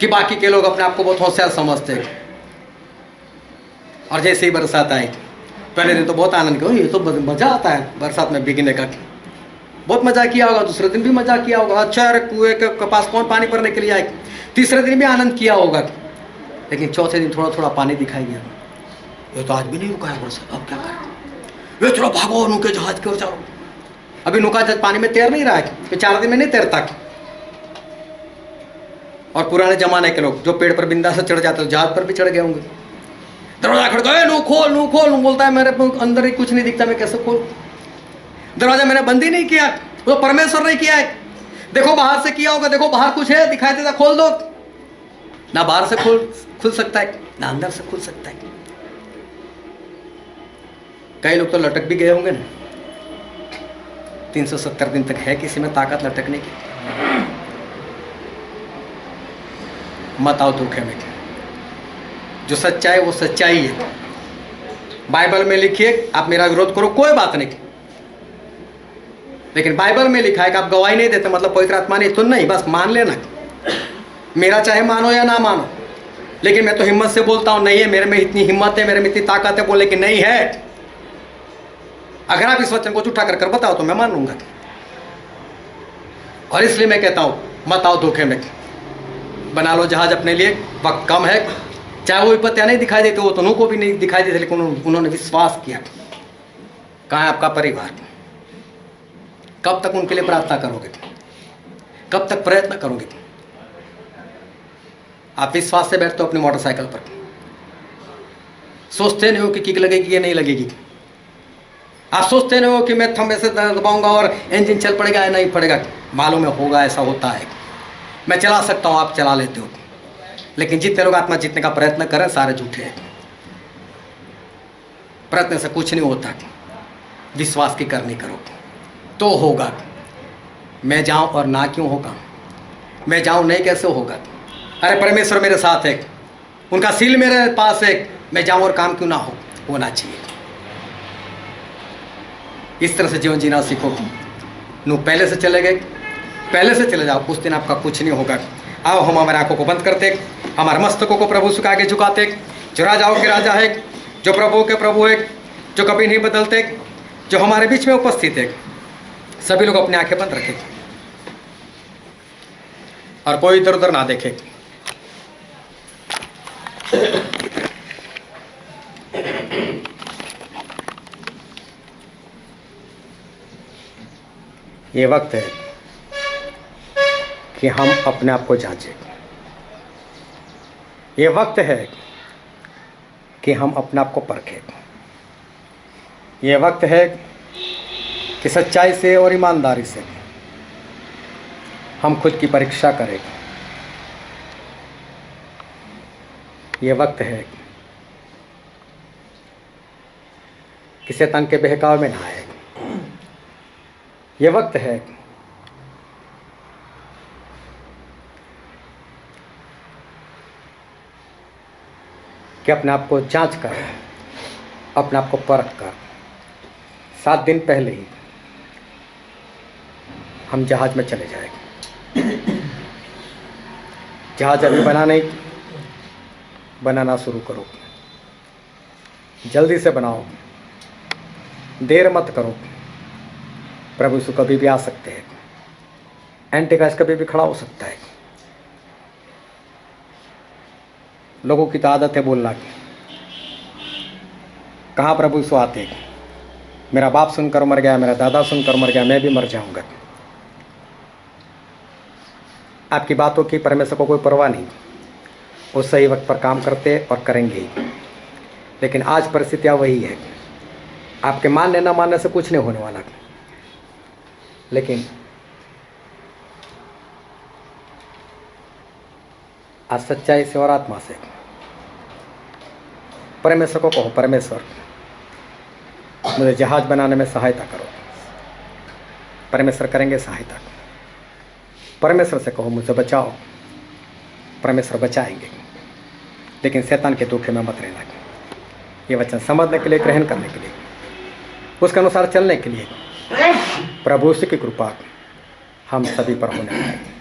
कि बाकी के लोग अपने आप को बहुत होशियार समझते हैं और जैसे ही बरसात आई, पहले दिन तो बहुत आनंद किया, ये तो मजा आता है बरसात में भीगने का, बहुत मजा किया होगा। दूसरे दिन भी मजा किया होगा, अच्छा कुएं के पास कौन पानी भरने के लिए आए। तीसरे दिन भी आनंद किया होगा, लेकिन चौथे दिन थोड़ा थोड़ा पानी दिखाई दिया, ये तो आज भी नहीं रुका है बरसात, अब क्या करें? ये चलो भागो उनके जहाज की ओर चलो, अभी नुका जज पानी में तैर नहीं रहा है कि 4 दिन में नहीं तैरता। और पुराने जमाने के लोग जो पेड़ पर बिंदा से चढ़ जाते जहाज पर भी चढ़ गए होंगे, दरवाजा खड़का, नू खोल नू खोल, नू बोलता है मेरे अंदर ही कुछ नहीं दिखता, मैं कैसे खोल, दरवाजा मैंने बंद ही नहीं किया, वो तो परमेश्वर ने किया है। देखो बाहर से किया होगा, देखो बाहर कुछ है दिखाई देता, खोल दो ना, बाहर से खुल सकता है ना अंदर से खुल सकता है। कई लोग तो लटक भी गए होंगे ना, 370 दिन तक है किसी में ताकत लटकने की। मत आओ धोखे में, जो सच्चाई वो सच्चाई है, बाइबल में लिखिए। आप मेरा विरोध करो कोई बात नहीं, लेकिन बाइबल में लिखा है कि आप गवाही नहीं देते मतलब पवित्र आत्मा नहीं, तो नहीं, बस मान लेना। मेरा चाहे मानो या ना मानो, लेकिन मैं तो हिम्मत से बोलता हूं नहीं है, मेरे में इतनी हिम्मत है, मेरे में इतनी ताकत है बोले कि नहीं है। अगर आप इस वचन को झूठा कर बताओ तो मैं मान लूंगा। और इसलिए मैं कहता हूं मत आओ धोखे में, बना लो जहाज अपने लिए, वक्त कम है। चाहे वो विपत्तियां नहीं दिखाई देती, वो तो उनको भी नहीं दिखाई देती, लेकिन उन्होंने विश्वास किया। कहाँ है आपका परिवार? कब तक उनके लिए प्रार्थना करोगे? कब तक प्रयत्न करोगे? आप विश्वास से बैठते हो अपनी मोटरसाइकिल पर, सोचते नहीं हो कि किक लगेगी या नहीं लगेगी। आप सोचते नहीं हो कि मैं थंबे से दबाऊंगा और इंजन चल पड़ेगा या नहीं पड़ेगा। मालूम है होगा, ऐसा होता है। मैं चला सकता हूं, आप चला लेते हो, लेकिन जितने लोग आत्मा जीतने का प्रयत्न करें सारे झूठे हैं। प्रयत्न से कुछ नहीं होता, विश्वास की करनी करो तो होगा। मैं जाऊं और ना क्यों होगा, मैं जाऊं नहीं कैसे होगा। अरे परमेश्वर मेरे साथ है, उनका सील मेरे पास है, मैं जाऊं और काम क्यों ना हो, होना चाहिए। इस तरह से जीवन जीना सीखो। नू पहले से चले गए, पहले से चले जाओ, उस दिन आपका कुछ नहीं होगा। आओ हम हमारे आंखों को बंद करते, हमारे मस्तकों को प्रभु के आगे झुकाते। जो राजाओं के राजा है, जो प्रभु के प्रभु है, जो कभी नहीं बदलते, जो हमारे बीच में उपस्थित है, सभी लोग अपनी आंखें बंद रखें और कोई इधर उधर ना देखे। ये वक्त है कि हम अपने आप को जांचें। ये वक्त है कि हम अपने आप को परखें। ये वक्त है कि सच्चाई से और ईमानदारी से हम खुद की परीक्षा करें। ये वक्त है कि शैतान के बहकाव में ना आए। ये वक्त है कि अपने आप को जांच कर, अपने आप को परख कर 7 दिन पहले ही हम जहाज में चले जाएंगे। जहाज अभी बनाना शुरू करो, जल्दी से बनाओ, देर मत करो। प्रभु यीशु कभी भी आ सकते हैं, एंटीक्राइस्ट कभी भी खड़ा हो सकता है। लोगों की तो आदत है बोलना की, कहाँ प्रभु यीशु आते हैं, मेरा बाप सुनकर मर गया, मेरा दादा सुनकर मर गया, मैं भी मर जाऊंगा। आपकी बातों की परमेश्वर को कोई परवाह नहीं, वो सही वक्त पर काम करते और करेंगे ही। लेकिन आज परिस्थितियाँ वही है, आपके मानने ना मानने से कुछ नहीं होने वाला। लेकिन आज सच्चाई से और आत्मा से परमेश्वर को कहो, परमेश्वर मुझे जहाज बनाने में सहायता करो। परमेश्वर करेंगे सहायता। परमेश्वर से कहो मुझे बचाओ, परमेश्वर बचाएंगे। लेकिन शैतान के धोखे में मत रहना। ये वचन समझने के लिए, ग्रहण करने के लिए, उसके अनुसार चलने के लिए प्रभु की कृपा हम सभी पर होने पाए।